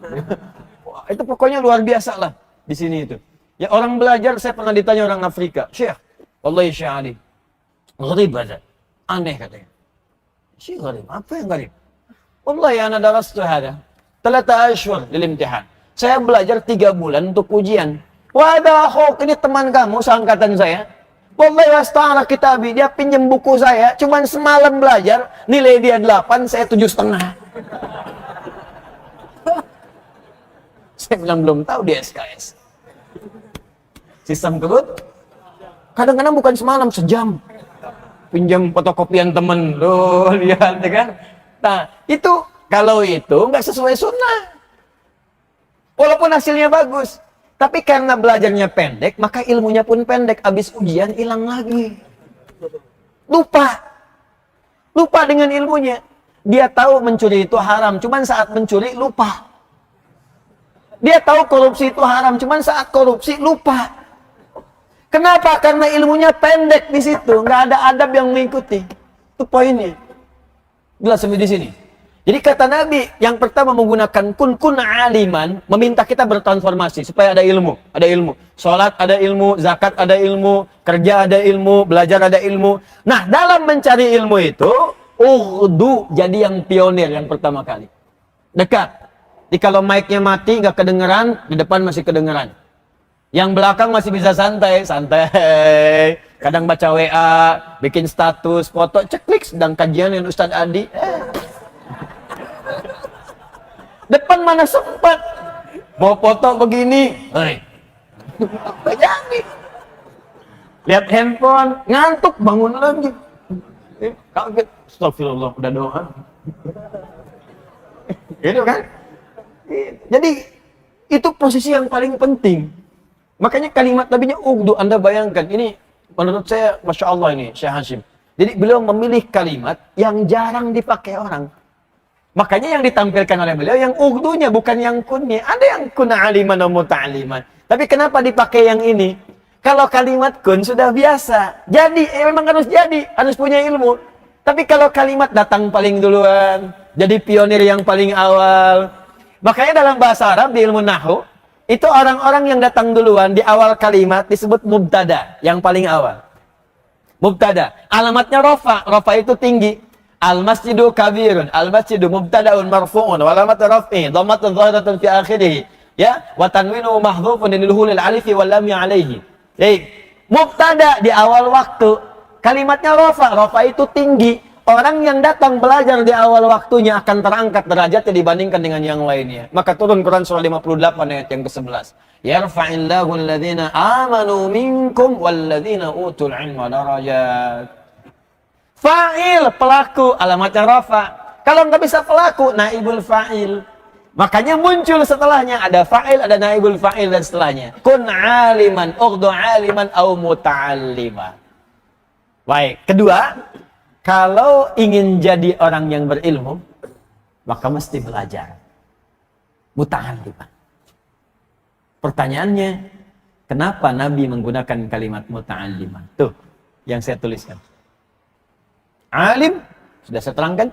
Speaker 1: Wah, itu pokoknya luar biasa lah di sini itu. Ya orang belajar, saya pernah ditanya orang Afrika, Syekh, wallahi Syekh Ali, gharib aja, aneh katanya. Syekh gharib, apa yang gharib? Wallahi ana darastu hada, 3 ashhur lil imtihan. Saya belajar 3 bulan untuk ujian. Wadah, ini teman kamu seangkatan saya. Wallahi wasta'ala kitabi, dia pinjam buku saya, cuman semalam belajar, nilai dia 8, saya 7,5. Saya bilang belum tahu dia SKS. Sistem kebut, kadang-kadang bukan semalam, sejam. Pinjam fotokopian temen, loh lihat ya kan. Nah, itu, kalau itu nggak sesuai sunnah. Walaupun hasilnya bagus. Tapi karena belajarnya pendek, maka ilmunya pun pendek. Habis ujian, hilang lagi. Lupa. Lupa dengan ilmunya. Dia tahu mencuri itu haram, cuman saat mencuri, lupa. Dia tahu korupsi itu haram, cuman saat korupsi, lupa. Kenapa? Karena ilmunya pendek di situ. Nggak ada adab yang mengikuti. Itu poinnya. Jelas sampai di sini. Jadi kata Nabi, yang pertama menggunakan kun aliman, meminta kita bertransformasi supaya ada ilmu, ada ilmu. Salat ada ilmu, zakat ada ilmu, kerja ada ilmu, belajar ada ilmu. Nah, dalam mencari ilmu itu, ughdu jadi yang pionir yang pertama kali. Dekat. Jadi kalau mic-nya mati nggak kedengeran, di depan masih kedengeran. Yang belakang masih bisa santai, santai. Kadang baca WA, bikin status, foto, ceklik sedang kajian dengan Ustadz Adi. Depan mana sempat mau foto begini, jadi lihat handphone, ngantuk bangun lagi, kaget, astagfirullah udah doa, gitu kan? Jadi itu posisi yang paling penting. Makanya kalimat Nabinya ughdu, Anda bayangkan ini menurut saya masya Allah ini Syekh Hashim. Jadi beliau memilih kalimat yang jarang dipakai orang. Makanya yang ditampilkan oleh beliau yang ughdunya, bukan yang kunnya. Ada yang kun aliman atau muta'aliman. Tapi kenapa dipakai yang ini? Kalau kalimat kun sudah biasa. Jadi, memang harus jadi. Harus punya ilmu. Tapi kalau kalimat datang paling duluan. Jadi pionir yang paling awal. Makanya dalam bahasa Arab, di ilmu Nahwu, itu orang-orang yang datang duluan di awal kalimat disebut mubtada. Yang paling awal. Mubtada. Alamatnya rofa. Rofa itu tinggi. Al-masjidu kabirun. Al-masjidu mubtada'un marfu'un. Walamat raf'i. Dhammatun zahiratun fi akhirih. Ya. Wa tanwinu mahdhufun lilhulil alifi wal lam alaihi. Jadi, mubtada di awal waktu, kalimatnya rofa. Rofa itu tinggi. Orang yang datang belajar di awal waktunya akan terangkat derajatnya dibandingkan dengan yang lainnya. Maka turun Quran surah 58 ayat yang ke-11. Yarfa'illahu alladhina amanu minkum walladhina utul ilma darajat. Fa'il, pelaku, alamatnya rofa. Kalau nggak bisa pelaku, naibul fa'il. Makanya muncul setelahnya, ada fa'il, ada naibul fa'il dan setelahnya. Kun aliman, ughdu aliman, au muta'allima. Baik, kedua, kalau ingin jadi orang yang berilmu, maka mesti belajar. Muta'allima. Pertanyaannya, kenapa Nabi menggunakan kalimat muta'allima? Tuh, yang saya tuliskan. Alim, sudah saya terangkan.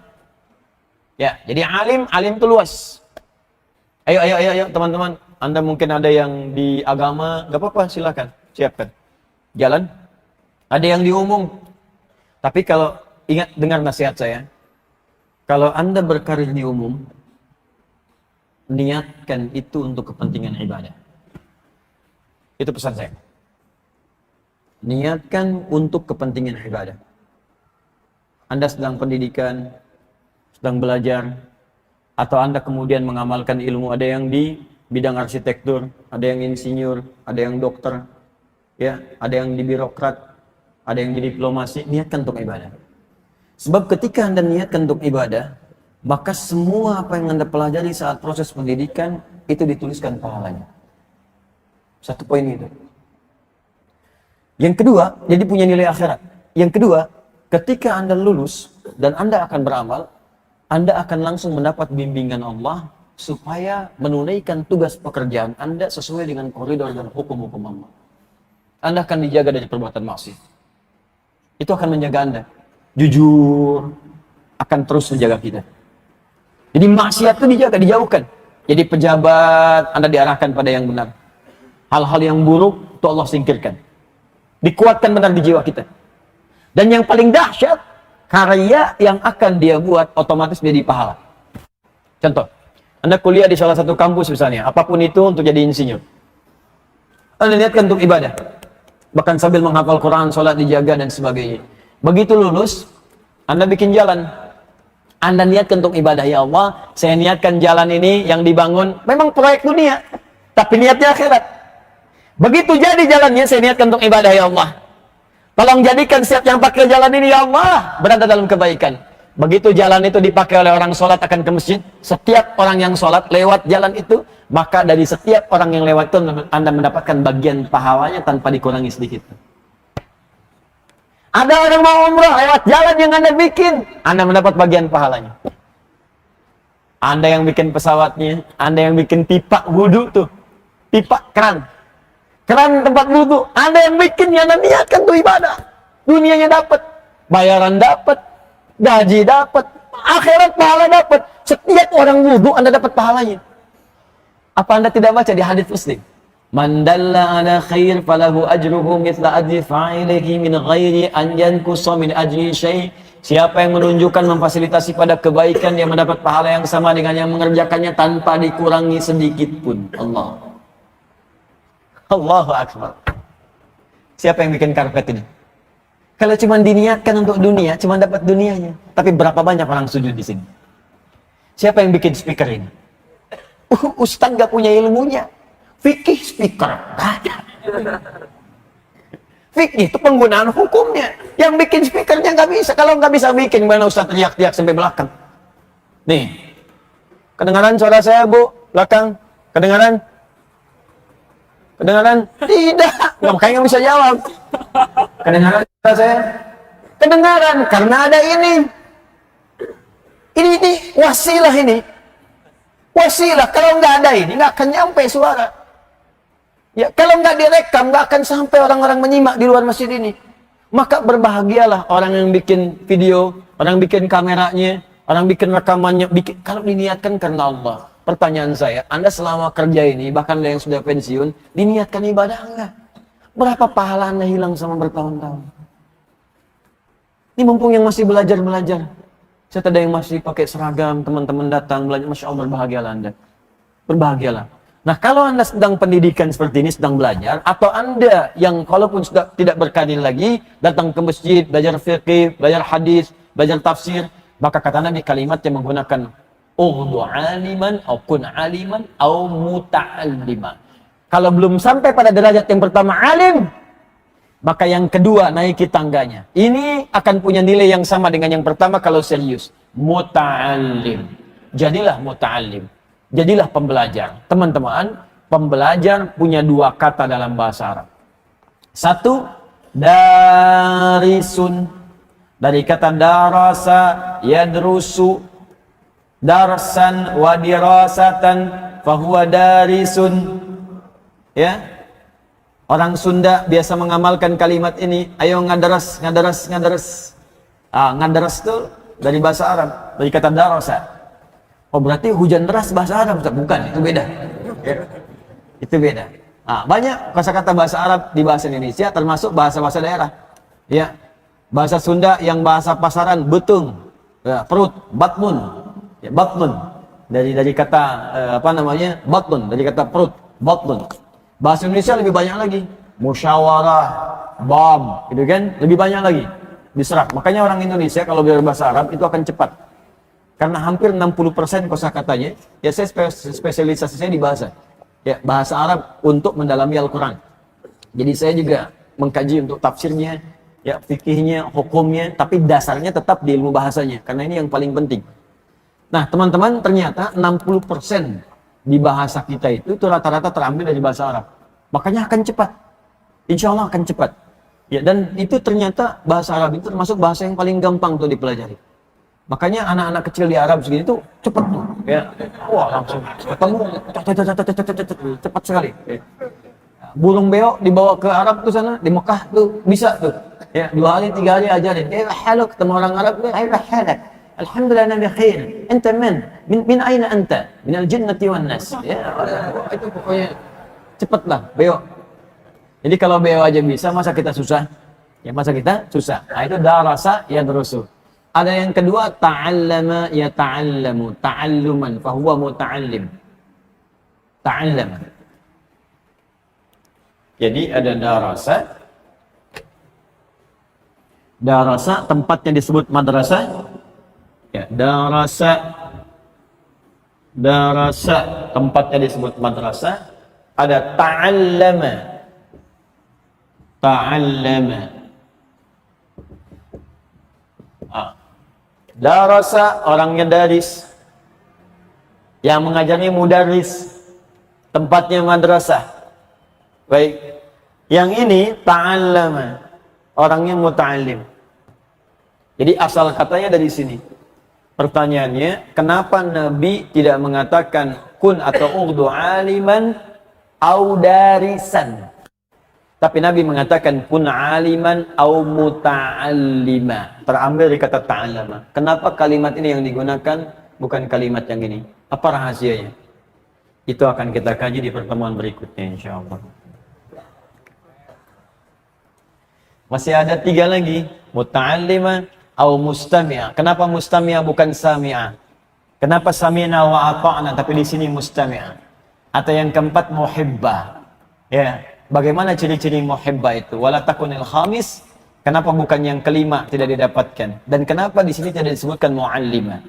Speaker 1: Ya, jadi alim itu luas. Ayo, teman-teman. Anda mungkin ada yang di agama, gak apa-apa, silakan. Siapkan. Jalan. Ada yang di umum. Tapi kalau, ingat, dengar nasihat saya. Kalau Anda berkarir di umum, niatkan itu untuk kepentingan ibadah. Itu pesan saya. Niatkan untuk kepentingan ibadah. Anda sedang pendidikan, sedang belajar, atau Anda kemudian mengamalkan ilmu, ada yang di bidang arsitektur, ada yang insinyur, ada yang dokter, ya, ada yang di birokrat, ada yang di diplomasi, niatkan untuk ibadah. Sebab ketika Anda niatkan untuk ibadah, maka semua apa yang Anda pelajari saat proses pendidikan, itu dituliskan pahalanya. Satu poin itu. Yang kedua, jadi punya nilai akhirat. Yang kedua, ketika Anda lulus dan Anda akan beramal, Anda akan langsung mendapat bimbingan Allah supaya menunaikan tugas pekerjaan Anda sesuai dengan koridor dan hukum-hukum Allah. Anda akan dijaga dari perbuatan maksiat. Itu akan menjaga Anda. Jujur akan terus menjaga kita. Jadi maksiat itu dijaga, dijauhkan. Jadi pejabat, Anda diarahkan pada yang benar. Hal-hal yang buruk itu Allah singkirkan. Dikuatkan benar di jiwa kita. Dan yang paling dahsyat, karya yang akan dia buat otomatis jadi pahala. Contoh, Anda kuliah di salah satu kampus misalnya, apapun itu untuk jadi insinyur. Anda niatkan untuk ibadah. Bahkan sambil menghafal Quran, sholat dijaga dan sebagainya. Begitu lulus, Anda bikin jalan. Anda niatkan untuk ibadah, ya Allah, saya niatkan jalan ini yang dibangun, memang proyek dunia, tapi niatnya akhirat. Begitu jadi jalannya, saya niatkan untuk ibadah, ya Allah. Tolong jadikan setiap yang pakai jalan ini, ya Allah, berada dalam kebaikan. Begitu jalan itu dipakai oleh orang sholat akan ke masjid, setiap orang yang sholat lewat jalan itu, maka dari setiap orang yang lewat itu Anda mendapatkan bagian pahalanya tanpa dikurangi sedikit. Ada orang mau umrah lewat jalan yang Anda bikin, Anda mendapat bagian pahalanya. Anda yang bikin pesawatnya, Anda yang bikin pipa wudhu tuh, pipa keran tempat wudhu, Anda yang bikin, yang Anda niatkan tuh ibadah. Dunianya dapat, bayaran dapat, gaji dapat, akhirat pahala dapat. Setiap orang wudhu Anda dapat pahalanya. Apa Anda tidak baca di hadis Muslim? Man dalla ala khair falahu ajruhu mithla ajri fa'ilihi min ghairi an yanqusa min ajri syai'. Siapa yang menunjukkan memfasilitasi pada kebaikan, dia mendapat pahala yang sama dengan yang mengerjakannya tanpa dikurangi sedikit pun. Allahu Akbar. Siapa yang bikin karpet ini? Kalau cuma diniatkan untuk dunia, cuma dapat dunianya. Tapi berapa banyak orang sujud di sini? Siapa yang bikin speaker ini? Ustaz gak punya ilmunya. Fikih speaker, ada. Fikih itu penggunaan hukumnya. Yang bikin speakernya nggak bisa. Kalau nggak bisa bikin, mana Ustaz teriak-teriak sampai belakang. Nih, kedengaran suara saya, Bu? Belakang, kedengaran? Kedengaran? Tidak. Makanya nggak bisa jawab. Kedengaran suara saya? Kedengaran, karena ada ini. Ini wasilah ini. Wasilah, kalau nggak ada ini, nggak akan nyampe suara. Ya, kalau nggak direkam, nggak akan sampai orang-orang menyimak di luar masjid ini. Maka berbahagialah orang yang bikin video, orang bikin kameranya, orang bikin rekamannya, kalau diniatkan karena Allah. Pertanyaan saya, Anda selama kerja ini, bahkan yang sudah pensiun, diniatkan ibadah enggak? Berapa pahala Anda hilang sama bertahun-tahun? Ini mumpung yang masih belajar-belajar. Saya ada yang masih pakai seragam, teman-teman datang belajar, Masya Allah, berbahagialah Anda. Berbahagialah. Nah, kalau Anda sedang pendidikan seperti ini, sedang belajar, atau Anda yang kalaupun sudah tidak berkarir lagi, datang ke masjid, belajar fiqih, belajar hadis, belajar tafsir, maka kata Nabi kalimat yang menggunakan ughdu aliman, au kun aliman, au muta'allima. Kalau belum sampai pada derajat yang pertama alim, maka yang kedua naiki tangganya. Ini akan punya nilai yang sama dengan yang pertama kalau serius. Muta'allim. Jadilah muta'allim. Jadilah pembelajar. Teman-teman, pembelajar punya dua kata dalam bahasa Arab. Satu, darisun. Dari kata darasa, yadrusu. Darsan wa dirasatan, fahuwa darisun. Ya. Orang Sunda biasa mengamalkan kalimat ini. Ayo ngadaras, ngadaras, ngadaras. Ngadaras itu dari bahasa Arab. Dari kata darasa. Oh, berarti hujan deras bahasa Arab? Bukan, itu beda. Itu beda. Banyak kosakata bahasa Arab di bahasa Indonesia, termasuk bahasa-bahasa daerah. Ya, bahasa Sunda yang bahasa pasaran, betung, ya, perut, batmun, ya, batmun. Dari kata batmun, dari kata perut, batmun. Bahasa Indonesia lebih banyak lagi, musyawarah, bam, gitu kan? Lebih banyak lagi diserap. Makanya orang Indonesia kalau belajar bahasa Arab itu akan cepat. Karena hampir 60% kosakatanya, ya saya spesialisasi saya di bahasa. Ya, bahasa Arab untuk mendalami Al-Quran. Jadi saya juga mengkaji untuk tafsirnya, ya, fikihnya, hukumnya, tapi dasarnya tetap di ilmu bahasanya. Karena ini yang paling penting. Nah, teman-teman, ternyata 60% di bahasa kita itu rata-rata terambil dari bahasa Arab. Makanya akan cepat. Insya Allah akan cepat. Ya, dan itu ternyata bahasa Arab itu termasuk bahasa yang paling gampang untuk dipelajari. Makanya anak-anak kecil di Arab segini tuh cepat tuh, ya. Wah, langsung ketemu cepat sekali. Burung beo dibawa ke Arab tuh sana, di Mekah tuh bisa tuh. Ya, 2 hari 3 hari ajarin. Haluk ketemu orang Arab, halak. Alhamdulillah ana bikhair. Anta min aina anta? Min al-jannati wan nas. Ya, itu pokoknya cepatlah beo. Jadi kalau beo aja bisa, masa kita susah? Ya, masa kita susah. Nah, itu darasa yadrusu. Ada yang kedua, ta'allama yata'allamu, ta'alluman, fahuwa muta'allim. Ta'allama. Jadi ada darasa. Darasa tempatnya disebut madrasah. Ya, darasa tempatnya disebut madrasah. Ada ta'allama. Darasa orangnya daris, yang mengajarnya mudaris, tempatnya madrasah. Baik, yang ini ta'allama, orangnya muta'allim. Jadi asal katanya dari sini. Pertanyaannya, kenapa Nabi tidak mengatakan kun atau ughdu aliman au darisan? Tapi Nabi mengatakan kun aliman au muta'allima. Terambil dari kata ta'allama. Kenapa kalimat ini yang digunakan bukan kalimat yang ini? Apa rahasianya? Itu akan kita kaji di pertemuan berikutnya insyaallah. Masih ada 3 lagi. Muta'allima au mustami'a. Kenapa mustami'a bukan sami'a? Kenapa sami'na wa ata'na tapi di sini mustami'a? Atau yang keempat muhibbah. Ya. Bagaimana ciri-ciri muhibbah itu? Wala takunil khamis. Kenapa bukan yang kelima tidak didapatkan? Dan kenapa di sini tidak disebutkan muallima?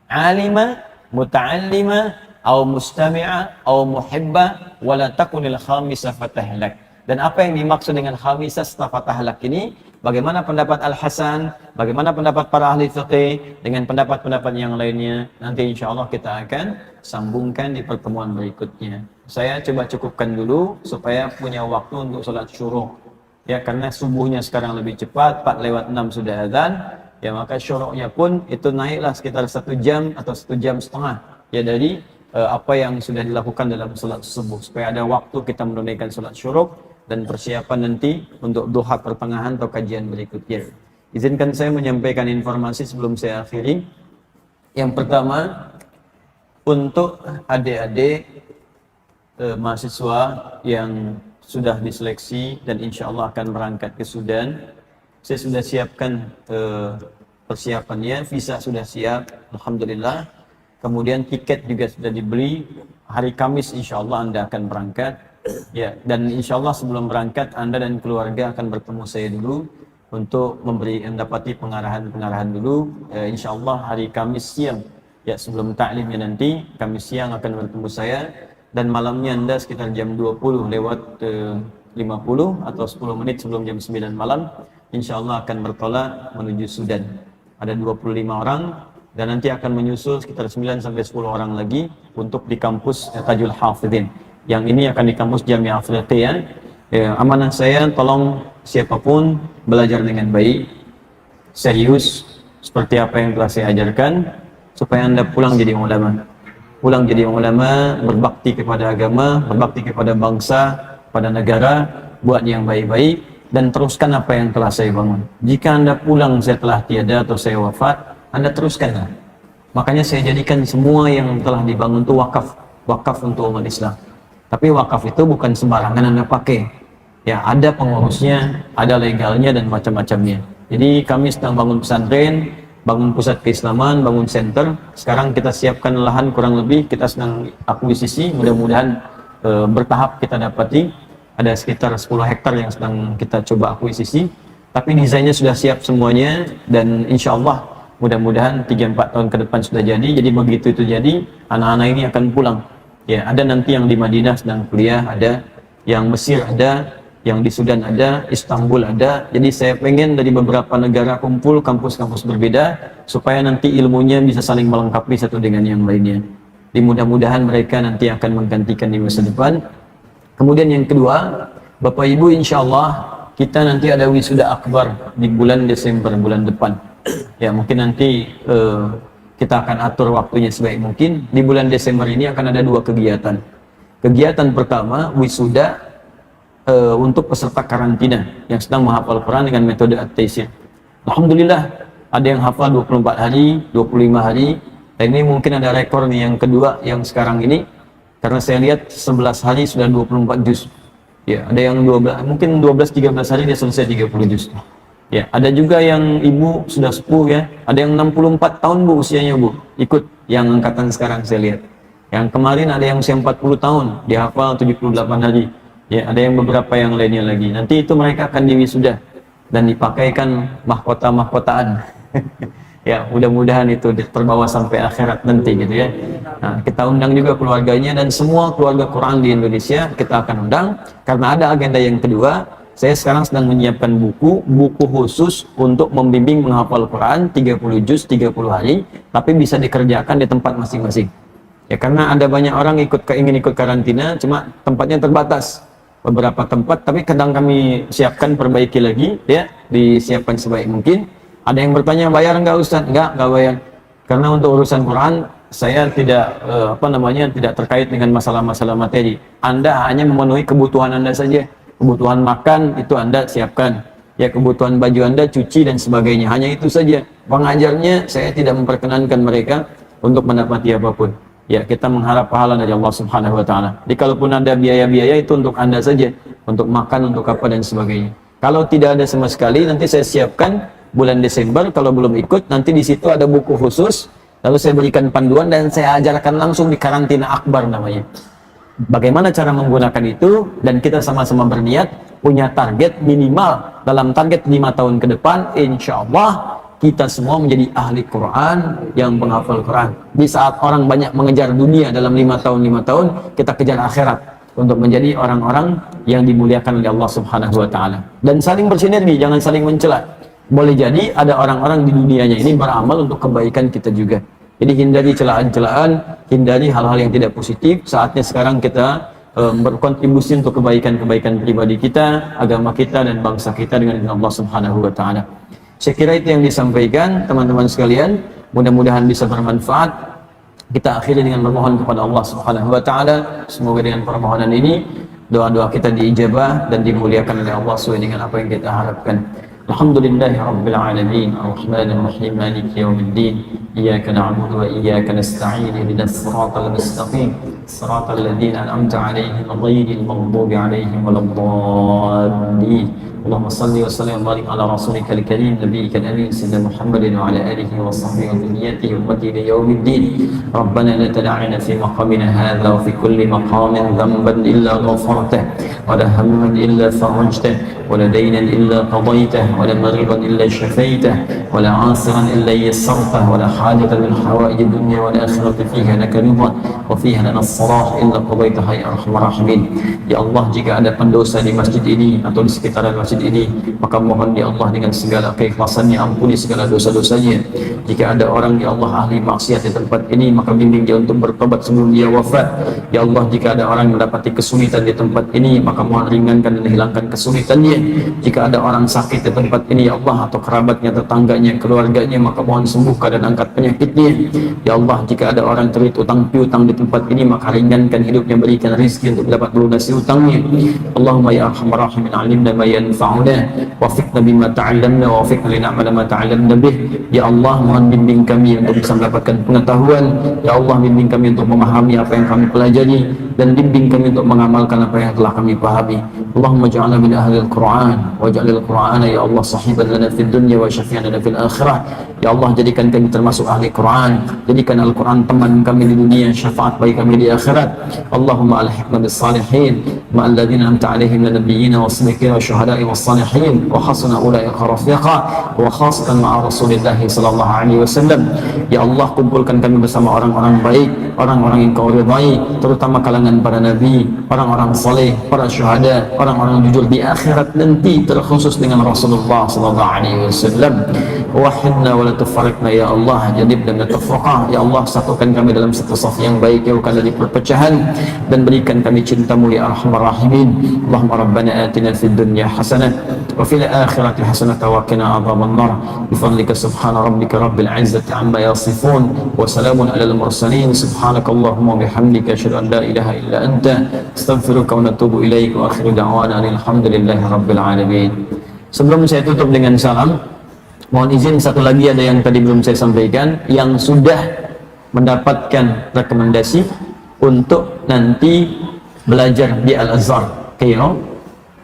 Speaker 1: Alima, muta'allima, au mustami'a, au muhibbah, wala takunil khamisa fatahlak. Dan apa yang dimaksud dengan khamisah setelah fatahlak ini? Bagaimana pendapat Al-Hasan? Bagaimana pendapat para ahli fiqih? Dengan pendapat-pendapat yang lainnya? Nanti insya Allah kita akan sambungkan di pertemuan berikutnya. Saya coba cukupkan dulu supaya punya waktu untuk sholat syuruk. Ya, karena subuhnya sekarang lebih cepat, 4:06 sudah azan. Ya, maka syuruknya pun itu naiklah sekitar 1 jam atau 1 jam setengah. Ya, dari apa yang sudah dilakukan dalam salat subuh, supaya ada waktu kita menunaikan salat syuruk dan persiapan nanti untuk duha pertengahan atau kajian berikutnya. Izinkan saya menyampaikan informasi sebelum saya akhiri. Yang pertama, untuk adik-adik mahasiswa yang sudah diseleksi dan insya Allah akan berangkat ke Sudan, saya sudah siapkan persiapannya, visa sudah siap, Alhamdulillah. Kemudian tiket juga sudah dibeli. Hari Kamis insya Allah Anda akan berangkat. Ya, dan insya Allah sebelum berangkat Anda dan keluarga akan bertemu saya dulu untuk mendapati pengarahan dulu. Insya Allah hari Kamis siang, ya sebelum taklimnya nanti, Kamis siang akan bertemu saya. Dan malamnya Anda sekitar jam 20 lewat 50 atau 10 menit sebelum jam 9 malam, insya Allah akan bertolak menuju Sudan. Ada 25 orang dan nanti akan menyusul sekitar 9 sampai 10 orang lagi untuk di kampus Tajul Hafidhin. Yang ini akan di kampus Jamiah Afriqiyah. Amanah saya, tolong siapapun belajar dengan baik, serius, seperti apa yang telah saya ajarkan, supaya Anda pulang jadi ulama. Pulang jadi ulama, berbakti kepada agama, berbakti kepada bangsa, pada negara, buat yang baik-baik, dan teruskan apa yang telah saya bangun. Jika Anda pulang saya telah tiada atau saya wafat, Anda teruskanlah. Makanya saya jadikan semua yang telah dibangun itu wakaf untuk umat Islam. Tapi wakaf itu bukan sembarangan Anda pakai. Ya, ada pengurusnya, ada legalnya dan macam-macamnya. Jadi kami sedang bangun pesantren, bangun pusat keislaman, bangun center. Sekarang kita siapkan lahan kurang lebih, kita sedang akuisisi, mudah-mudahan bertahap kita dapati. Ada sekitar 10 hektar yang sedang kita coba akuisisi. Tapi desainnya sudah siap semuanya dan insya Allah mudah-mudahan 3-4 tahun ke depan sudah jadi. Jadi begitu itu jadi, anak-anak ini akan pulang. Ya, ada nanti yang di Madinah sedang kuliah, ada yang Mesir ada, yang di Sudan ada, Istanbul ada. Jadi saya pengen dari beberapa negara kumpul, kampus-kampus berbeda, supaya nanti ilmunya bisa saling melengkapi satu dengan yang lainnya. Jadi mudah-mudahan mereka nanti akan menggantikan di masa depan. Kemudian yang kedua, Bapak Ibu, insya Allah kita nanti ada wisuda akbar di bulan Desember, bulan depan. Ya, mungkin nanti kita akan atur waktunya sebaik mungkin. Di bulan Desember ini akan ada 2 kegiatan. Kegiatan pertama, wisuda untuk peserta karantina yang sedang menghafal Quran dengan metode at-taysir. Alhamdulillah, ada yang hafal 24 hari, 25 hari. Dan ini mungkin ada rekor nih yang kedua yang sekarang ini. Karena saya lihat 11 hari sudah 24 juz. Ya, ada yang 12, mungkin 12-13 hari dia selesai 30 juz. Ya, ada juga yang ibu sudah sepuh ya. Ada yang 64 tahun Bu usianya Bu, ikut yang angkatan sekarang saya lihat. Yang kemarin ada yang usia 40 tahun, dia hafal 78 hari. Ya, ada yang beberapa yang lainnya lagi. Nanti itu mereka akan diwisuda dan dipakaikan mahkota-mahkotaan. Ya, mudah-mudahan itu terbawa sampai akhirat nanti gitu ya. Nah, kita undang juga keluarganya dan semua keluarga Quran di Indonesia kita akan undang karena ada agenda yang kedua. Saya sekarang sedang menyiapkan buku khusus untuk membimbing menghafal Quran 30 juz 30 hari, tapi bisa dikerjakan di tempat masing-masing. Ya, karena ada banyak orang ingin ikut karantina, cuma tempatnya terbatas. Beberapa tempat, tapi kadang kami siapkan, perbaiki lagi, ya, disiapkan sebaik mungkin. Ada yang bertanya, bayar nggak Ustaz? Nggak bayar. Karena untuk urusan Quran, saya tidak tidak terkait dengan masalah-masalah materi. Anda hanya memenuhi kebutuhan Anda saja. Kebutuhan makan itu Anda siapkan. Ya, kebutuhan baju Anda cuci dan sebagainya. Hanya itu saja. Pengajarnya saya tidak memperkenankan mereka untuk mendapati apapun. Ya, kita mengharap pahala dari Allah Subhanahu wa taala. Jadi kalaupun ada biaya-biaya itu untuk Anda saja, untuk makan, untuk apa dan sebagainya. Kalau tidak ada sama sekali, nanti saya siapkan bulan Desember. Kalau belum ikut, nanti di situ ada buku khusus. Lalu saya berikan panduan dan saya ajarkan langsung di karantina akbar namanya. Bagaimana cara menggunakan itu, dan kita sama-sama berniat punya target minimal dalam target 5 tahun ke depan, insya Allah kita semua menjadi ahli Quran yang menghafal Quran. Di saat orang banyak mengejar dunia dalam 5 tahun, kita kejar akhirat untuk menjadi orang-orang yang dimuliakan oleh Allah Subhanahu wa taala. Dan saling bersinergi, jangan saling mencela. Boleh jadi ada orang-orang di dunianya ini beramal untuk kebaikan kita juga. Jadi hindari celaan-celaan, hindari hal-hal yang tidak positif. Saatnya sekarang kita berkontribusi untuk kebaikan-kebaikan pribadi kita, agama kita dan bangsa kita dengan izin Allah Subhanahu wa taala. Saya kira itu yang disampaikan teman-teman sekalian. Mudah-mudahan bisa bermanfaat. Kita akhiri dengan bermohon kepada Allah Subhanahu wa taala, semoga dengan permohonan ini doa-doa kita diijabah dan dimuliakan oleh Allah sesuai dengan apa yang kita harapkan. Alhamdulillahi rabbil alamin, arrahmanir rahim, maliki yaumiddin, iyyaka na'budu wa iyyaka nasta'in, ihdinas siratal mustaqim, siratal ladzina an'amta 'alaihim ghairil maghdubi 'alaihim waladdallin. اللهم صل وسلم وبارك على رسولك الكريم نبيك الامين سيدنا محمد وعلى اله وصحبه وذريته امتي ليوم الدين. ربنا لا تدعنا في مقامنا هذا وفي كل مقام ذنبا الا غفرته ولا هما الا فرجته ولا دينا الا قضيته ولا مريضا الا شفيته ولا عاصرا الا يسرته ولا حاجه من حوائج الدنيا والاخره فيها لك رضا وفيها لنا الصلاح الا قضيتها يا ارحم الراحمين. Ya Allah, jika ada pendosa di masjid ini atau di sekitaran masjid ini, maka mohon ya Allah dengan segala keikhlasannya ampuni segala dosa-dosanya. Jika ada orang ya Allah ahli maksiat di tempat ini, maka bimbing dia untuk bertobat sebelum dia wafat. Ya Allah, jika ada orang mendapati kesulitan di tempat ini, maka mohon ringankan dan hilangkan kesulitannya. Jika ada orang sakit di tempat ini ya Allah, atau kerabatnya, tetangganya, keluarganya, maka mohon sembuhkan dan angkat penyakitnya. Ya Allah, jika ada orang terlilit utang piutang di tempat ini, maka ringankan hidupnya, berikan rezeki untuk dapat melunasi utangnya. Allahumma ya arhamar rahimin, alimna ma yanfa'una wafiqna bima ta'allamna wafiqna lina'mala ma ta'allamna bih. Ya Allah, mohon bimbing kami untuk bisa mendapatkan pengetahuan. Ya Allah, bimbing kami untuk memahami apa yang kami pelajari, dan bimbing kami untuk mengamalkan apa yang telah kami pahami. Allahumma ja'alna min ahlil Qur'an waj'alil Qur'ana ya Allah sahiban lana fid dunya wa syafi'an lana fil akhirah. Ya Allah, jadikan kami termasuk ahli Quran, jadikan Al-Quran teman kami di dunia, syafaat bagi kami di akhirat. Allahumma alhiqna bis salihin ma'al ladzina an'amta 'alaihim minal nabiyyin was-siddiqin wasyuhada'i was-salihin wa hasuna ulaika rafiqa wa khasatan ma'a Rasulillah sallallahu alaihi wasallam. Ya Allah, kumpulkan kami bersama orang-orang baik, orang-orang yang Kau ridhai, terutama kalangan para nabi, orang-orang saleh, para syuhada, orang-orang jujur di akhirat nanti, terkhusus dengan Rasulullah sallallahu alaihi wasallam. Wahidna wa la tufarriqna ya Allah, jadibna tafraqa. Ya Allah, satukan kami dalam satu saf yang baik, jauhkan dari perpecahan, dan berikan kami cintamu ya arhamar rahimin. Allahumma rabbana atina fid dunya hasanah wa fil akhirati hasanah wa qina adhaban nar bi fadlika subhana rabbika rabbil izzati amma yasifun wa salamun alal mursalin. Subhanakallahumma wa bihamdika asyhadu an la ilaha illa anta astaghfiruka wa atubu ilaik wa akhiru da'wana alhamdulillahi rabbil alamin. Sebelum saya tutup dengan salam, mohon izin satu lagi, ada yang tadi belum saya sampaikan, yang sudah mendapatkan rekomendasi untuk nanti belajar di Al-Azhar Kairo,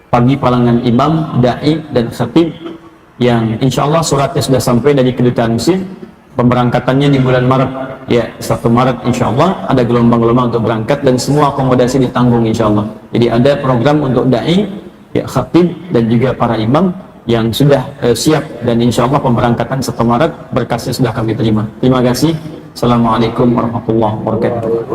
Speaker 1: pagi palangan imam, da'i dan khatib, yang insya Allah suratnya sudah sampai dari kedutaan Mesir. Pemberangkatannya di bulan Maret, ya 1 Maret insya Allah ada gelombang-gelombang untuk berangkat, dan semua akomodasi ditanggung insya Allah. Jadi ada program untuk da'i, ya khatib, dan juga para imam yang sudah siap, dan insya Allah pemberangkatan 1 Maret berkasnya sudah kami terima. Terima kasih. Assalamualaikum warahmatullahi wabarakatuh.